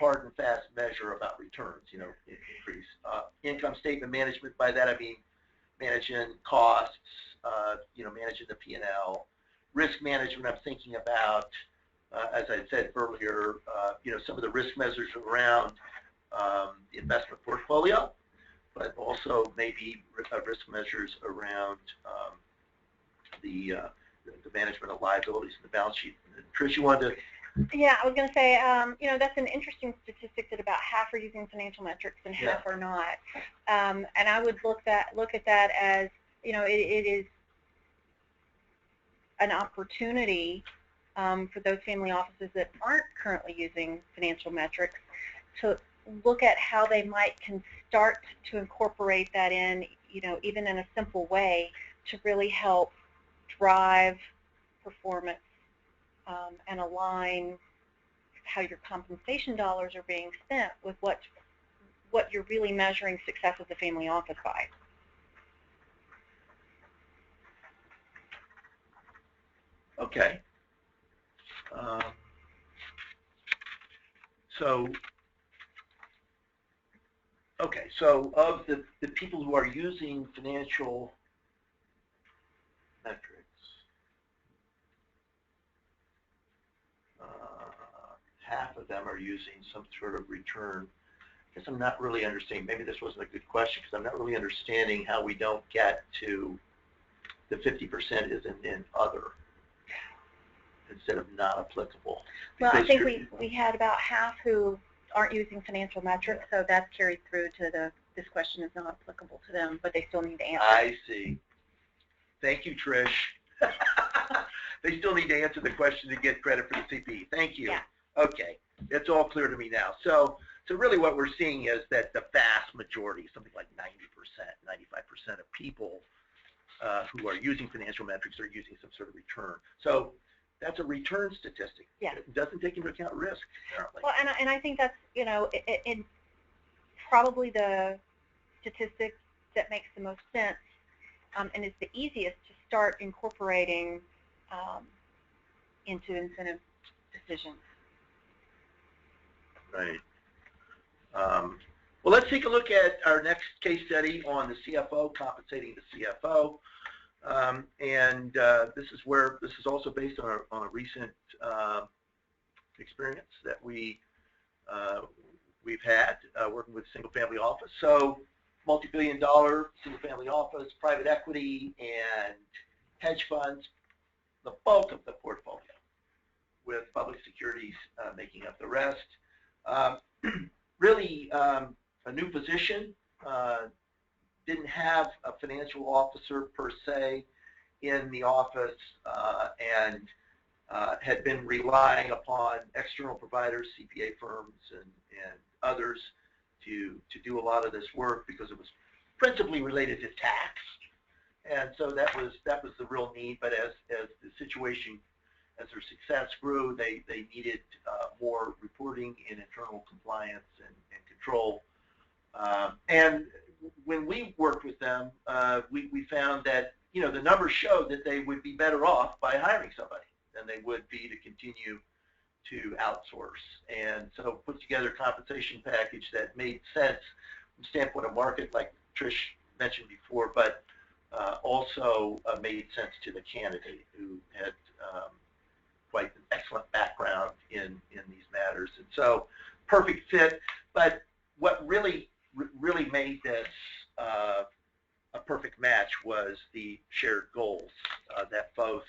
hard and fast measure about returns, increase. Income statement management, by that I mean managing costs, managing the P&L. Risk management, I'm thinking about, as I said earlier, some of the risk measures around the investment portfolio, but also maybe risk measures around the management of liabilities in the balance sheet. Trish, you wanted to? Yeah, I was going to say, that's an interesting statistic that about half are using financial metrics and half are not. And I would look at that as, it is an opportunity for those family offices that aren't currently using financial metrics to look at how they can start to incorporate that in, even in a simple way, to really help drive performance and align how your compensation dollars are being spent with what you're really measuring success as a family office by. Okay. So of the people who are using financial metrics, half of them are using some sort of return. I guess I'm not really understanding. Maybe this wasn't a good question because I'm not really understanding how we don't get to the 50% is in other instead of not applicable. Well, I think we had about half who aren't using financial metrics, so that's carried through to this question is not applicable to them, but they still need to answer. I see. Thank you, Trish. They still need to answer the question to get credit for the CPE. Thank you. Yeah. Okay, it's all clear to me now. So really what we're seeing is that the vast majority, something like 90%, 95% of people who are using financial metrics are using some sort of return. So that's a return statistic. Yeah. It doesn't take into account risk, apparently. Well, and I think that's, it probably the statistic that makes the most sense and is the easiest to start incorporating into incentive decisions. Right. Well, let's take a look at our next case study on the CFO, compensating the CFO. This is also based on a recent experience that we've had working with single-family office. So, multi-billion-dollar single-family office, private equity, and hedge funds, the bulk of the portfolio, with public securities making up the rest. Really a new position, didn't have a financial officer per se in the office, and had been relying upon external providers, CPA firms and others to do a lot of this work because it was principally related to tax. And so that was the real need, but as the situation, as their success grew, they needed more reporting and internal compliance and control. And when we worked with them, we found that the numbers showed that they would be better off by hiring somebody than they would be to continue to outsource. And so put together a compensation package that made sense from the standpoint of market, like Trish mentioned before, but also made sense to the candidate who had quite an excellent background in these matters. And so perfect fit, but what really made this a perfect match was the shared goals that both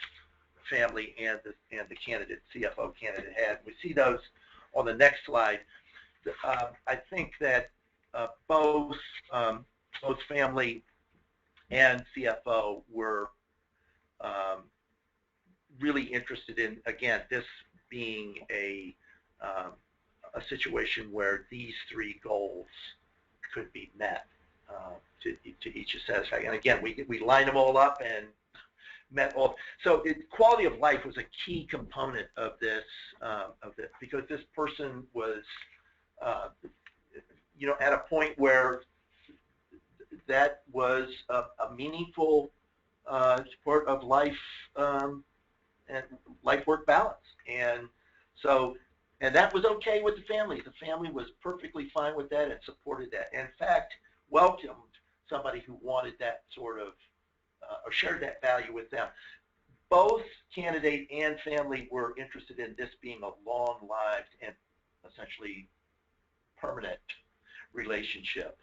the family and the candidate, CFO candidate, had. We see those on the next slide. I think that both family and CFO were really interested in, again, this being a situation where these three goals could be met to each satisfaction. And again, we lined them all up and met all. So quality of life was a key component of this because this person was at a point where that was a meaningful part of life and life-work balance. And so, And that was okay with the family. The family was perfectly fine with that and supported that. In fact, welcomed somebody who wanted that sort of, or shared that value with them. Both candidate and family were interested in this being a long-lived and essentially permanent relationship.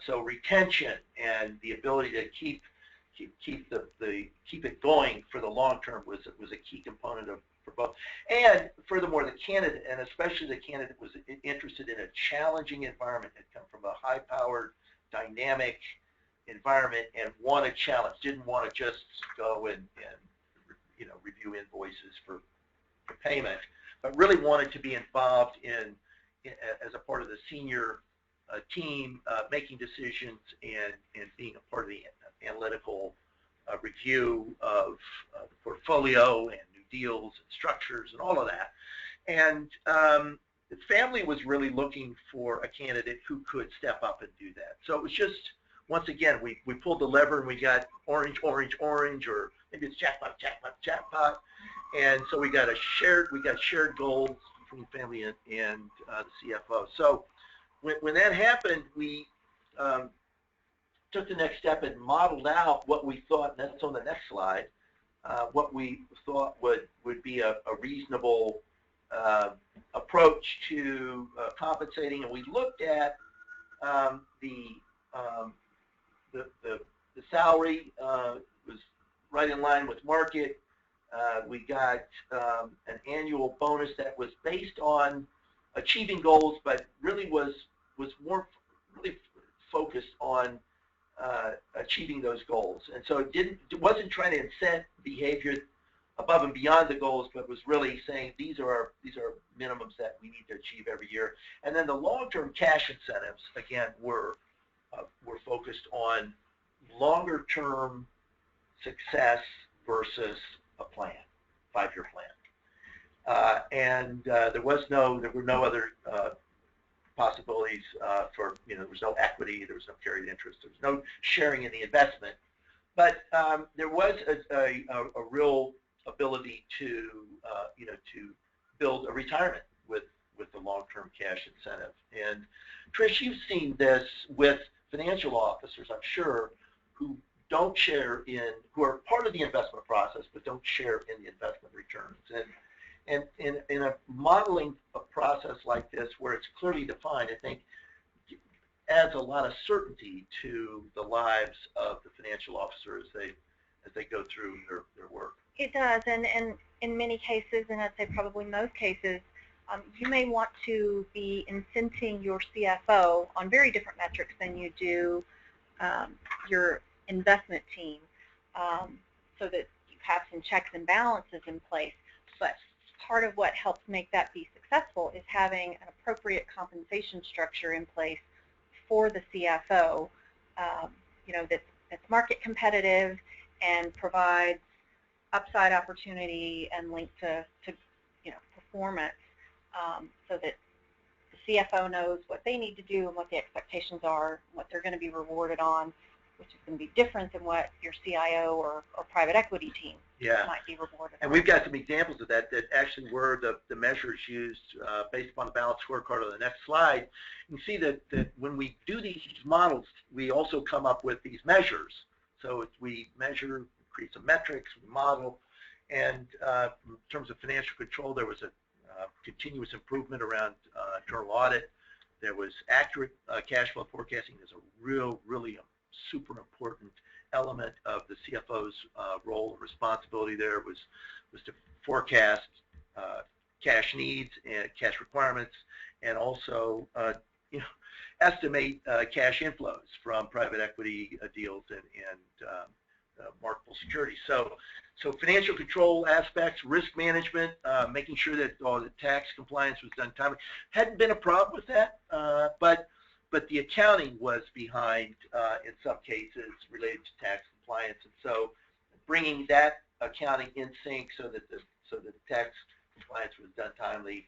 So retention and the ability to keep it going for the long term was a key component for both. And furthermore, the candidate, and especially the candidate, was interested in a challenging environment, had come from a high-powered, dynamic environment and wanted challenge. Didn't want to just go and review invoices for payment, but really wanted to be involved in as a part of the senior team, making decisions and being a part of the analytical review of the portfolio and new deals and structures and all of that. And the family was really looking for a candidate who could step up and do that. So it was just, once again, we pulled the lever and we got orange, orange, orange, or maybe it's jackpot, jackpot, jackpot. And so we got shared goals between family and the CFO. So when that happened, we took the next step and modeled out what we thought, and that's on the next slide, what we thought would be a reasonable approach to compensating. And we looked at the salary was right in line with market. We got an annual bonus that was based on achieving goals, but really was more really focused on achieving those goals. And so it wasn't trying to incent behavior above and beyond the goals, but was really saying these are minimums that we need to achieve every year. And then the long-term cash incentives, again, were focused on longer-term success versus a plan, 5-year plan. And there were no other possibilities for, there was no equity, there was no carried interest, there was no sharing in the investment. But there was a real ability to, to build a retirement with the long-term cash incentive. And Trish, you've seen this with financial officers, I'm sure, who don't share who are part of the investment process, but don't share in the investment returns. And in a modeling a process like this, where it's clearly defined, I think adds a lot of certainty to the lives of the financial officer as they go through their work. It does, and in many cases, and I'd say probably most cases, you may want to be incenting your CFO on very different metrics than you do your investment team, so that you have some checks and balances in place. But part of what helps make that be successful is having an appropriate compensation structure in place for the CFO, that's market competitive and provides upside opportunity and link to performance, so that the CFO knows what they need to do and what the expectations are, what they're going to be rewarded on, which is going to be different than what your CIO or private equity team might be rewarded and on. We've got some examples of that actually were the measures used based upon the balanced scorecard on the next slide. You can see that when we do these models, we also come up with these measures. So we measure, create some metrics, we model, and in terms of financial control, there was a continuous improvement around internal audit. There was accurate cash flow forecasting. There's a really super important element of the CFO's role and responsibility. There was to forecast cash needs and cash requirements, and also estimate cash inflows from private equity deals and marketable securities. So financial control aspects, risk management, making sure that all the tax compliance was done timely. Hadn't been a problem with that, but the accounting was behind in some cases related to tax compliance, and so bringing that accounting in sync so that the tax compliance was done timely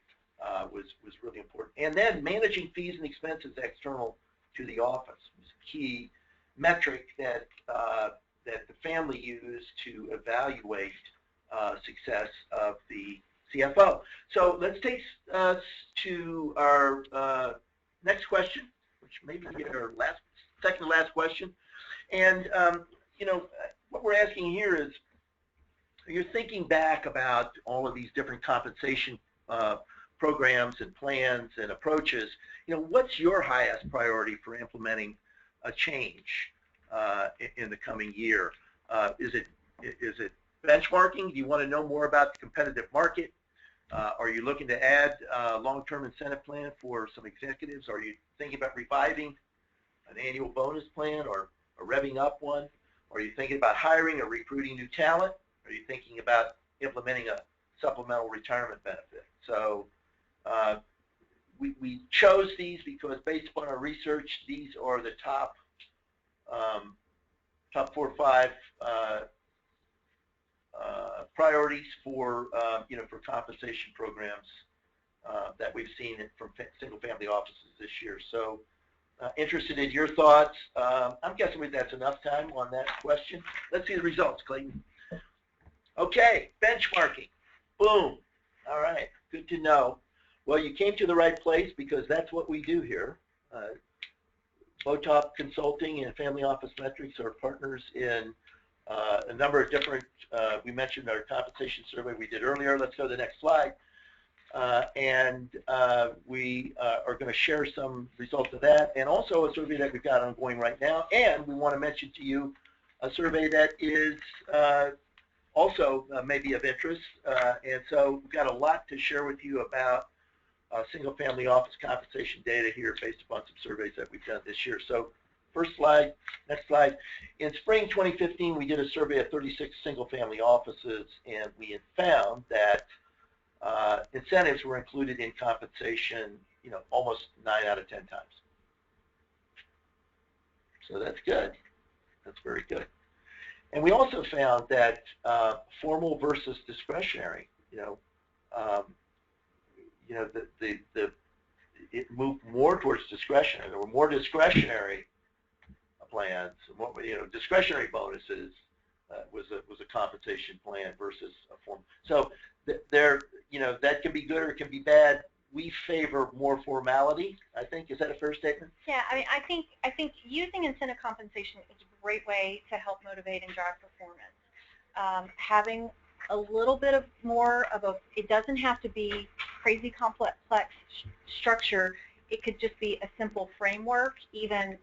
was really important. And then managing fees and expenses external to the office was a key metric that the family used to evaluate success of the CFO. So let's take us to our next question, which may be our second to last question. And what we're asking here is, you're thinking back about all of these different compensation programs and plans and approaches. What's your highest priority for implementing a change in the coming year? Is it benchmarking? Do you want to know more about the competitive market? Are you looking to add a long-term incentive plan for some executives? Are you thinking about reviving an annual bonus plan or revving up one? Are you thinking about hiring or recruiting new talent? Are you thinking about implementing a supplemental retirement benefit? So we chose these because, based upon our research, these are the top 4 or 5 priorities for for compensation programs that we've seen from single-family offices this year. So interested in your thoughts. I'm guessing that's enough time on that question. Let's see the results, Clayton. Okay, benchmarking. Boom. All right, good to know. Well, you came to the right place, because that's what we do here. Botop Consulting and Family Office Metrics are partners in a number of different, we mentioned our compensation survey we did earlier. Let's go to the next slide. We are going to share some results of that, and also a survey that we've got ongoing right now. And we want to mention to you a survey that is also maybe of interest. And so we've got a lot to share with you about single-family office compensation data here, based upon some surveys that we've done this year. So first slide, next slide. In spring 2015, we did a survey of 36 single-family offices, and we had found that incentives were included in compensation, almost 9 out of 10 times. So that's good. That's very good. And we also found that formal versus discretionary, it moved more towards discretionary. There were more discretionary plans, discretionary bonuses was a compensation plan versus a form. So that can be good or it can be bad. We favor more formality, I think. Is that a fair statement? Yeah, I think using incentive compensation is a great way to help motivate and drive performance. Having a little bit more of it doesn't have to be crazy complex structure. It could just be a simple framework. Even,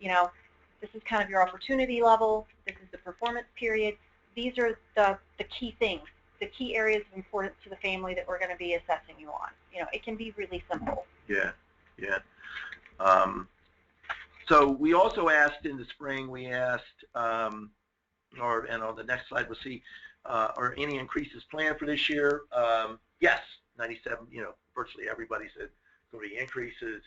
this is kind of your opportunity level. This is the performance period. These are the key things, the key areas of importance to the family that we're going to be assessing you on. It can be really simple. Yeah. So we also asked in the spring, we asked, and on the next slide we'll see, are any increases planned for this year? Yes, 97, virtually everybody said there will be increases.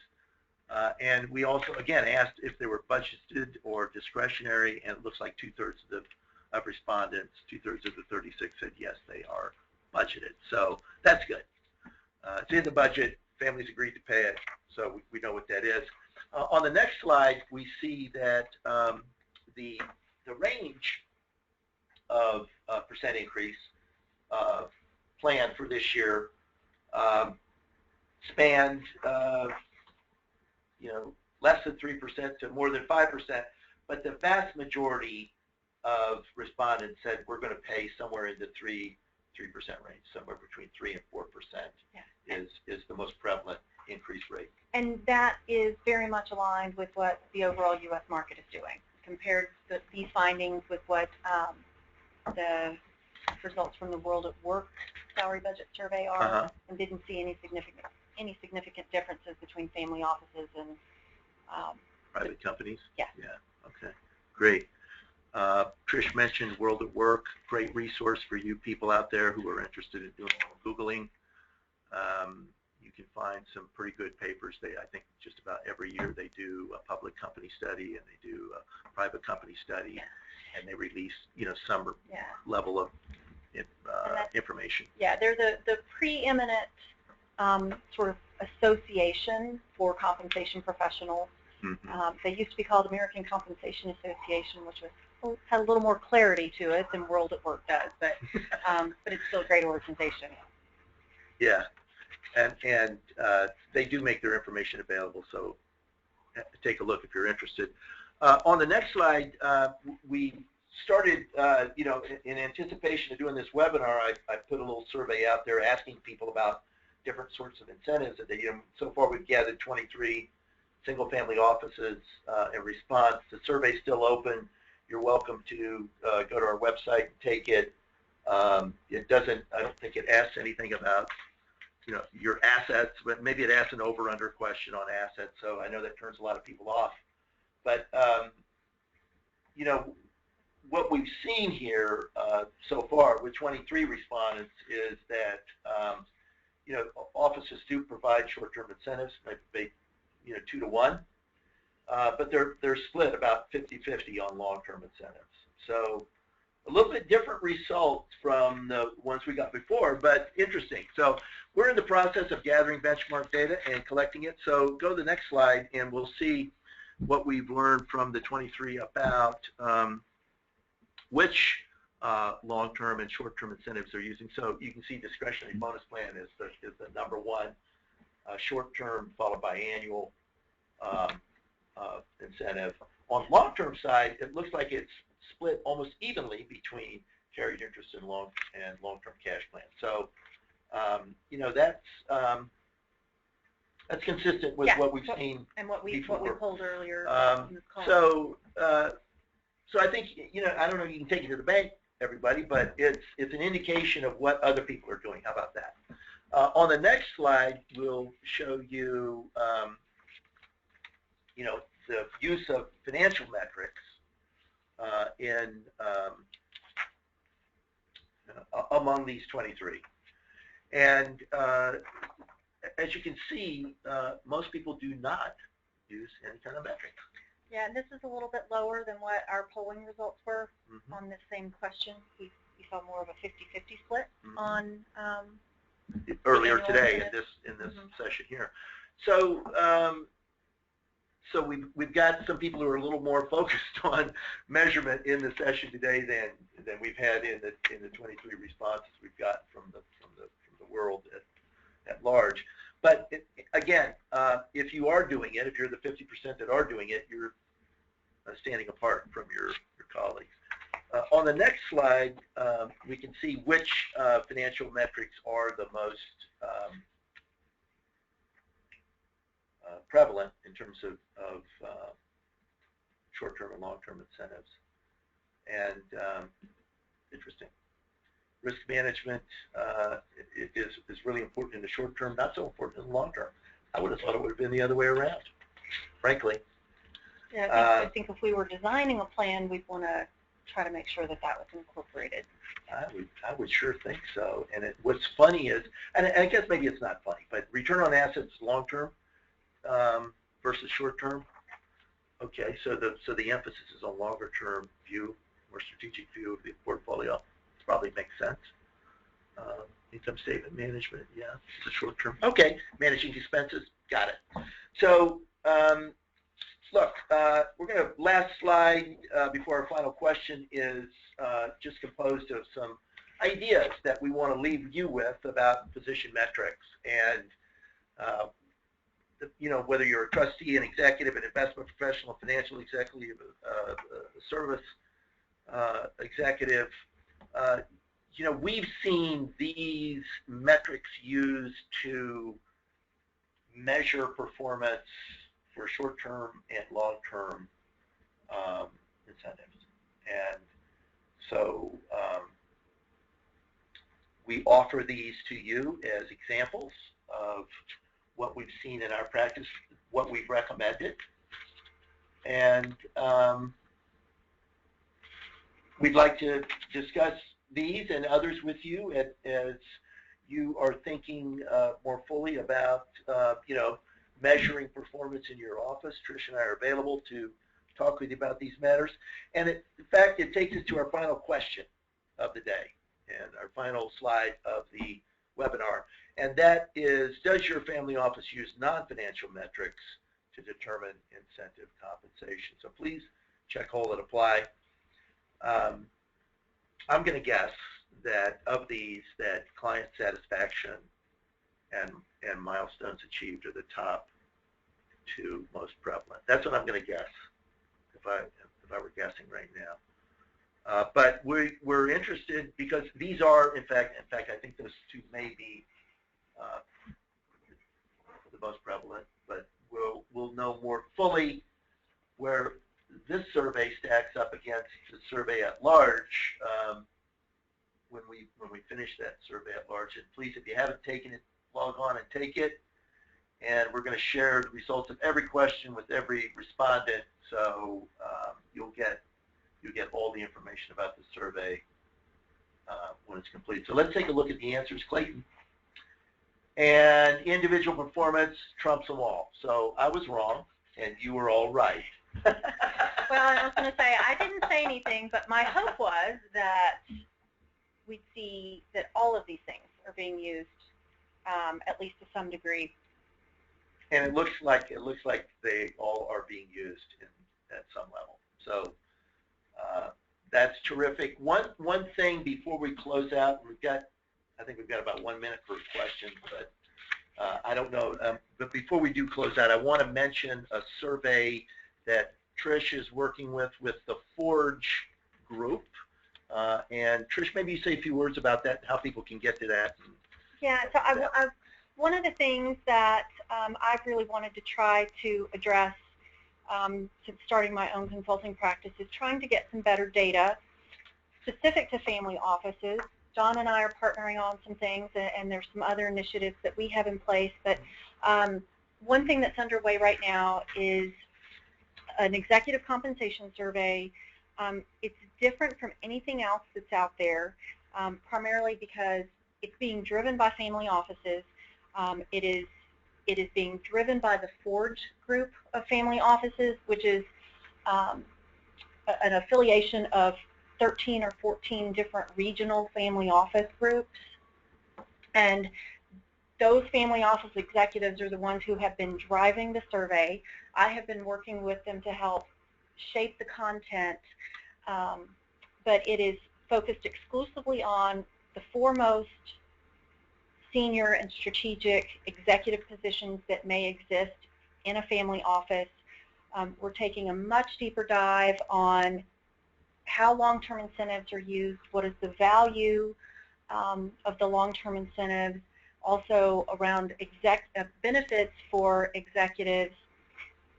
And we also, again, asked if they were budgeted or discretionary, and it looks like 2/3 of respondents, 2/3 of the 36 said yes, they are budgeted. So that's good. It's in the budget. Families agreed to pay it, so we know what that is. On the next slide, we see that the range of percent increase planned for this year spanned less than 3% to more than 5%, but the vast majority of respondents said we're going to pay somewhere in the 3% range, somewhere between 3 and 4%. Yeah. is the most prevalent increase rate. And that is very much aligned with what the overall U.S. market is doing. Compared these findings with what the results from the World at Work salary budget survey are, and didn't see any significant differences between family offices and private companies. Yeah. Okay. Great. Trish mentioned World at Work, great resource for you people out there who are interested in doing Googling. You can find some pretty good papers. I think just about every year they do a public company study and they do a private company study, and they release some level of information. Yeah, they're the preeminent sort of association for compensation professionals. They used to be called American Compensation Association, which had a little more clarity to it than World at Work does, but it's still a great organization. Yeah, and they do make their information available, so take a look if you're interested. On the next slide, we started, in anticipation of doing this webinar, I put a little survey out there asking people about different sorts of incentives that they use. So far, we've gathered 23 single-family offices in response. The survey's still open. You're welcome to go to our website and take it. It doesn't, I don't think it asks anything about, your assets, but maybe it asks an over-under question on assets, so I know that turns a lot of people off. But, what we've seen here so far with 23 respondents is that, offices do provide short-term incentives, maybe 2 to 1, but they're split about 50-50 on long-term incentives. So a little bit different results from the ones we got before, but interesting. So we're in the process of gathering benchmark data and collecting it. So go to the next slide, and we'll see what we've learned from the 23 about which long-term and short-term incentives they're using. So you can see discretionary bonus plan is the number one, short-term followed by annual incentive. On long-term side, it looks like it's split almost evenly between carried interest and long-term cash plans. So that's consistent with what we've seen and what we before. pulled earlier. So I think, I don't know if you can take it to the bank, everybody, but it's an indication of what other people are doing. How about that? On the next slide, we'll show you, the use of financial metrics among these 23. And as you can see, most people do not use any kind of metrics. Yeah, and this is a little bit lower than what our polling results were on this same question. We saw more of a 50-50 split on earlier today in this session here. So so we've got some people who are a little more focused on measurement in the session today than we've had in the 23 responses we've got from the world at large. But again, if you are doing it, if you're the 50% that are doing it, you're standing apart from your colleagues. On the next slide, we can see which financial metrics are the most prevalent in terms of short-term and long-term incentives. And interesting. Risk management is really important in the short term, not so important in the long term. I would have thought it would have been the other way around, frankly. Yeah, I think if we were designing a plan, we'd want to try to make sure that that was incorporated. I would sure think so. And what's funny is, and I guess maybe it's not funny, but return on assets long term versus short term. Okay, so the emphasis is on longer term view, more strategic view of the portfolio. Probably makes sense. Income statement management, yeah, it's a short term. Okay, managing expenses, got it. So look, we're going to, last slide before our final question is just composed of some ideas that we want to leave you with about position metrics. And whether you're a trustee, an executive, an investment professional, financial executive, service executive, we've seen these metrics used to measure performance for short-term and long-term incentives. And so we offer these to you as examples of what we've seen in our practice, what we've recommended. And we'd like to discuss these and others with you as you are thinking more fully about, measuring performance in your office. Trish and I are available to talk with you about these matters. And in fact, it takes us to our final question of the day and our final slide of the webinar. And that is, does your family office use non-financial metrics to determine incentive compensation? So please check hold and apply. I'm going to guess that of these, that client satisfaction and milestones achieved are the top two most prevalent. That's what I'm going to guess if I were guessing right now. But we're interested because these are, in fact, I think those two may be the most prevalent. But we'll know more fully where this survey stacks up against the survey at large when we finish that survey at large. And please, if you haven't taken it, log on and take it. And we're going to share the results of every question with every respondent, so you'll get all the information about the survey when it's complete. So let's take a look at the answers, Clayton. And individual performance trumps them all. So I was wrong, and you were all right. Well, I was going to say, I didn't say anything, but my hope was that we'd see that all of these things are being used, at least to some degree. And it looks like they all are being used at some level. So that's terrific. One thing before we close out, I think we've got about 1 minute per question, but I don't know. But before we do close out, I want to mention a survey that Trish is working with the Forge group. And Trish, maybe you say a few words about that, how people can get to that. Yeah, so one of the things that I've really wanted to try to address since starting my own consulting practice is trying to get some better data specific to family offices. John and I are partnering on some things, and there's some other initiatives that we have in place. But one thing that's underway right now is an executive compensation survey. It's different from anything else that's out there, primarily because it's being driven by family offices. It is being driven by the Forge group of family offices, which is an affiliation of 13 or 14 different regional family office groups. And those family office executives are the ones who have been driving the survey. I have been working with them to help shape the content, but it is focused exclusively on the foremost senior and strategic executive positions that may exist in a family office. We're taking a much deeper dive on how long-term incentives are used, what is the value of the long-term incentives, also around benefits for executives.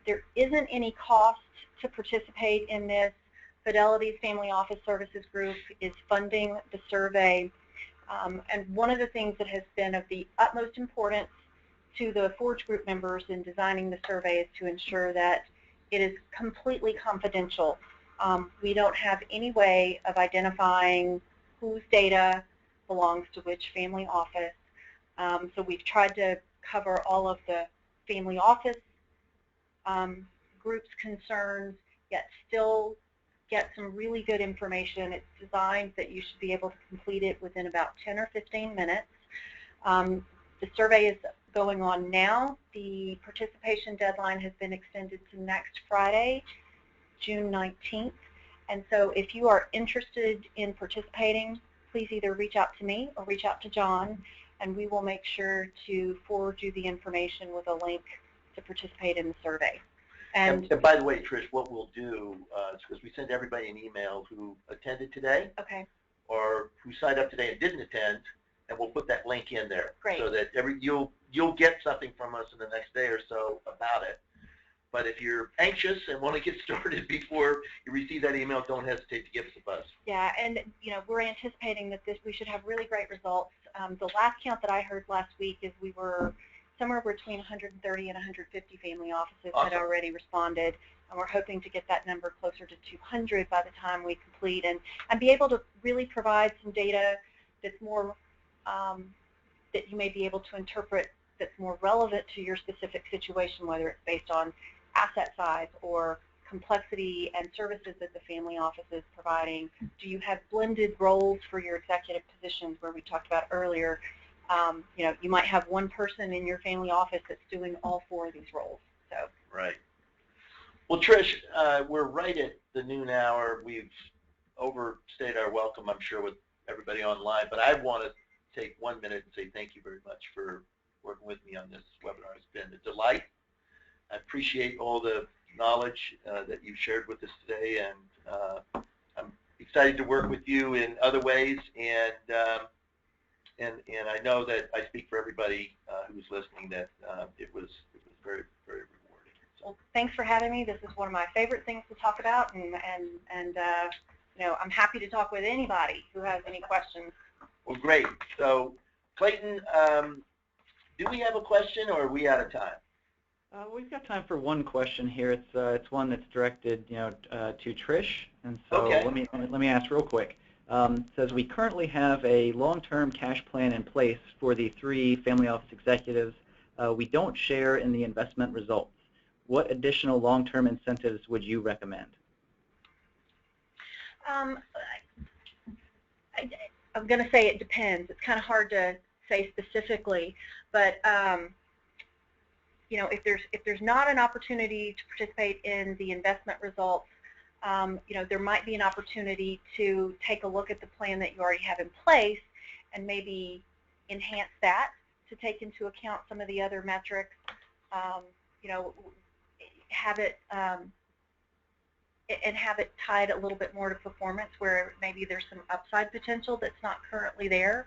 There isn't any cost to participate in this. Fidelity's Family Office Services Group is funding the survey. And one of the things that has been of the utmost importance to the Forge Group members in designing the survey is to ensure that it is completely confidential. We don't have any way of identifying whose data belongs to which family office. So we've tried to cover all of the family office groups' concerns, yet still get some really good information. It's designed that you should be able to complete it within about 10 or 15 minutes. The survey is going on now. The participation deadline has been extended to next Friday, June 19th. And so if you are interested in participating, please either reach out to me or reach out to John, and we will make sure to forward you the information with a link to participate in the survey. And by the way, Trish, what we'll do is because we send everybody an email who attended today, okay, or who signed up today and didn't attend, and we'll put that link in there. Great. So that you'll get something from us in the next day or so about it. But if you're anxious and want to get started before you receive that email, don't hesitate to give us a buzz. Yeah, and we're anticipating that we should have really great results. The last count that I heard last week is we were somewhere between 130 and 150 family offices Awesome. had already responded, and we're hoping to get that number closer to 200 by the time we complete, and be able to really provide some data that's more that you may be able to interpret that's more relevant to your specific situation, whether it's based on asset size or complexity and services that the family office is providing. Do you have blended roles for your executive positions, where we talked about earlier? You might have one person in your family office that's doing all four of these roles. So. Right. Well, Trish, we're right at the noon hour. We've overstayed our welcome, I'm sure, with everybody online, but I want to take 1 minute and say thank you very much for working with me on this webinar. It's been a delight. I appreciate all the knowledge that you've shared with us today, and I'm excited to work with you in other ways, and I know that I speak for everybody who's listening that it was very, very rewarding. So. Well, thanks for having me. This is one of my favorite things to talk about, and you know, I'm happy to talk with anybody who has any questions. Well, great. So, Clayton, do we have a question, or are we out of time? We've got time for one question here. It's one that's directed, to Trish, and so okay. let me ask real quick. It says we currently have a long-term cash plan in place for the 3 family office executives. We don't share in the investment results. What additional long-term incentives would you recommend? I'm going to say it depends. It's kind of hard to say specifically, but if there's not an opportunity to participate in the investment results, there might be an opportunity to take a look at the plan that you already have in place and maybe enhance that to take into account some of the other metrics. Have it and have it tied a little bit more to performance, where maybe there's some upside potential that's not currently there.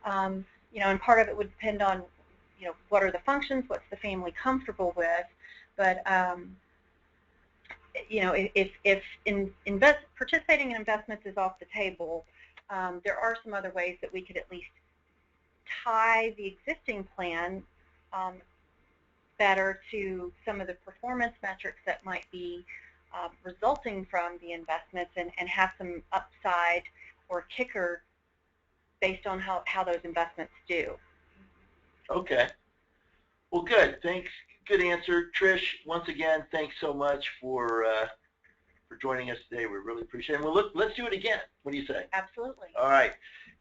And part of it would depend on, what are the functions, what's the family comfortable with, but if participating in investments is off the table, there are some other ways that we could at least tie the existing plan better to some of the performance metrics that might be resulting from the investments, and have some upside or kicker based on how those investments do. Okay. Well, good. Thanks. Good answer. Trish, once again, thanks so much for joining us today. We really appreciate it. Well, let's do it again. What do you say? Absolutely. All right.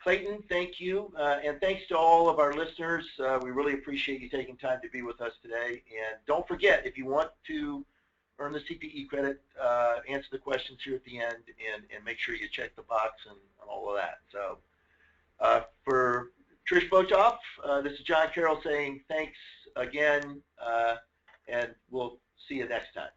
Clayton, thank you. And thanks to all of our listeners. We really appreciate you taking time to be with us today. And don't forget, if you want to earn the CPE credit, answer the questions here at the end, and make sure you check the box and all of that. So for Trish Botoff, this is John Carroll saying thanks again, and we'll see you next time.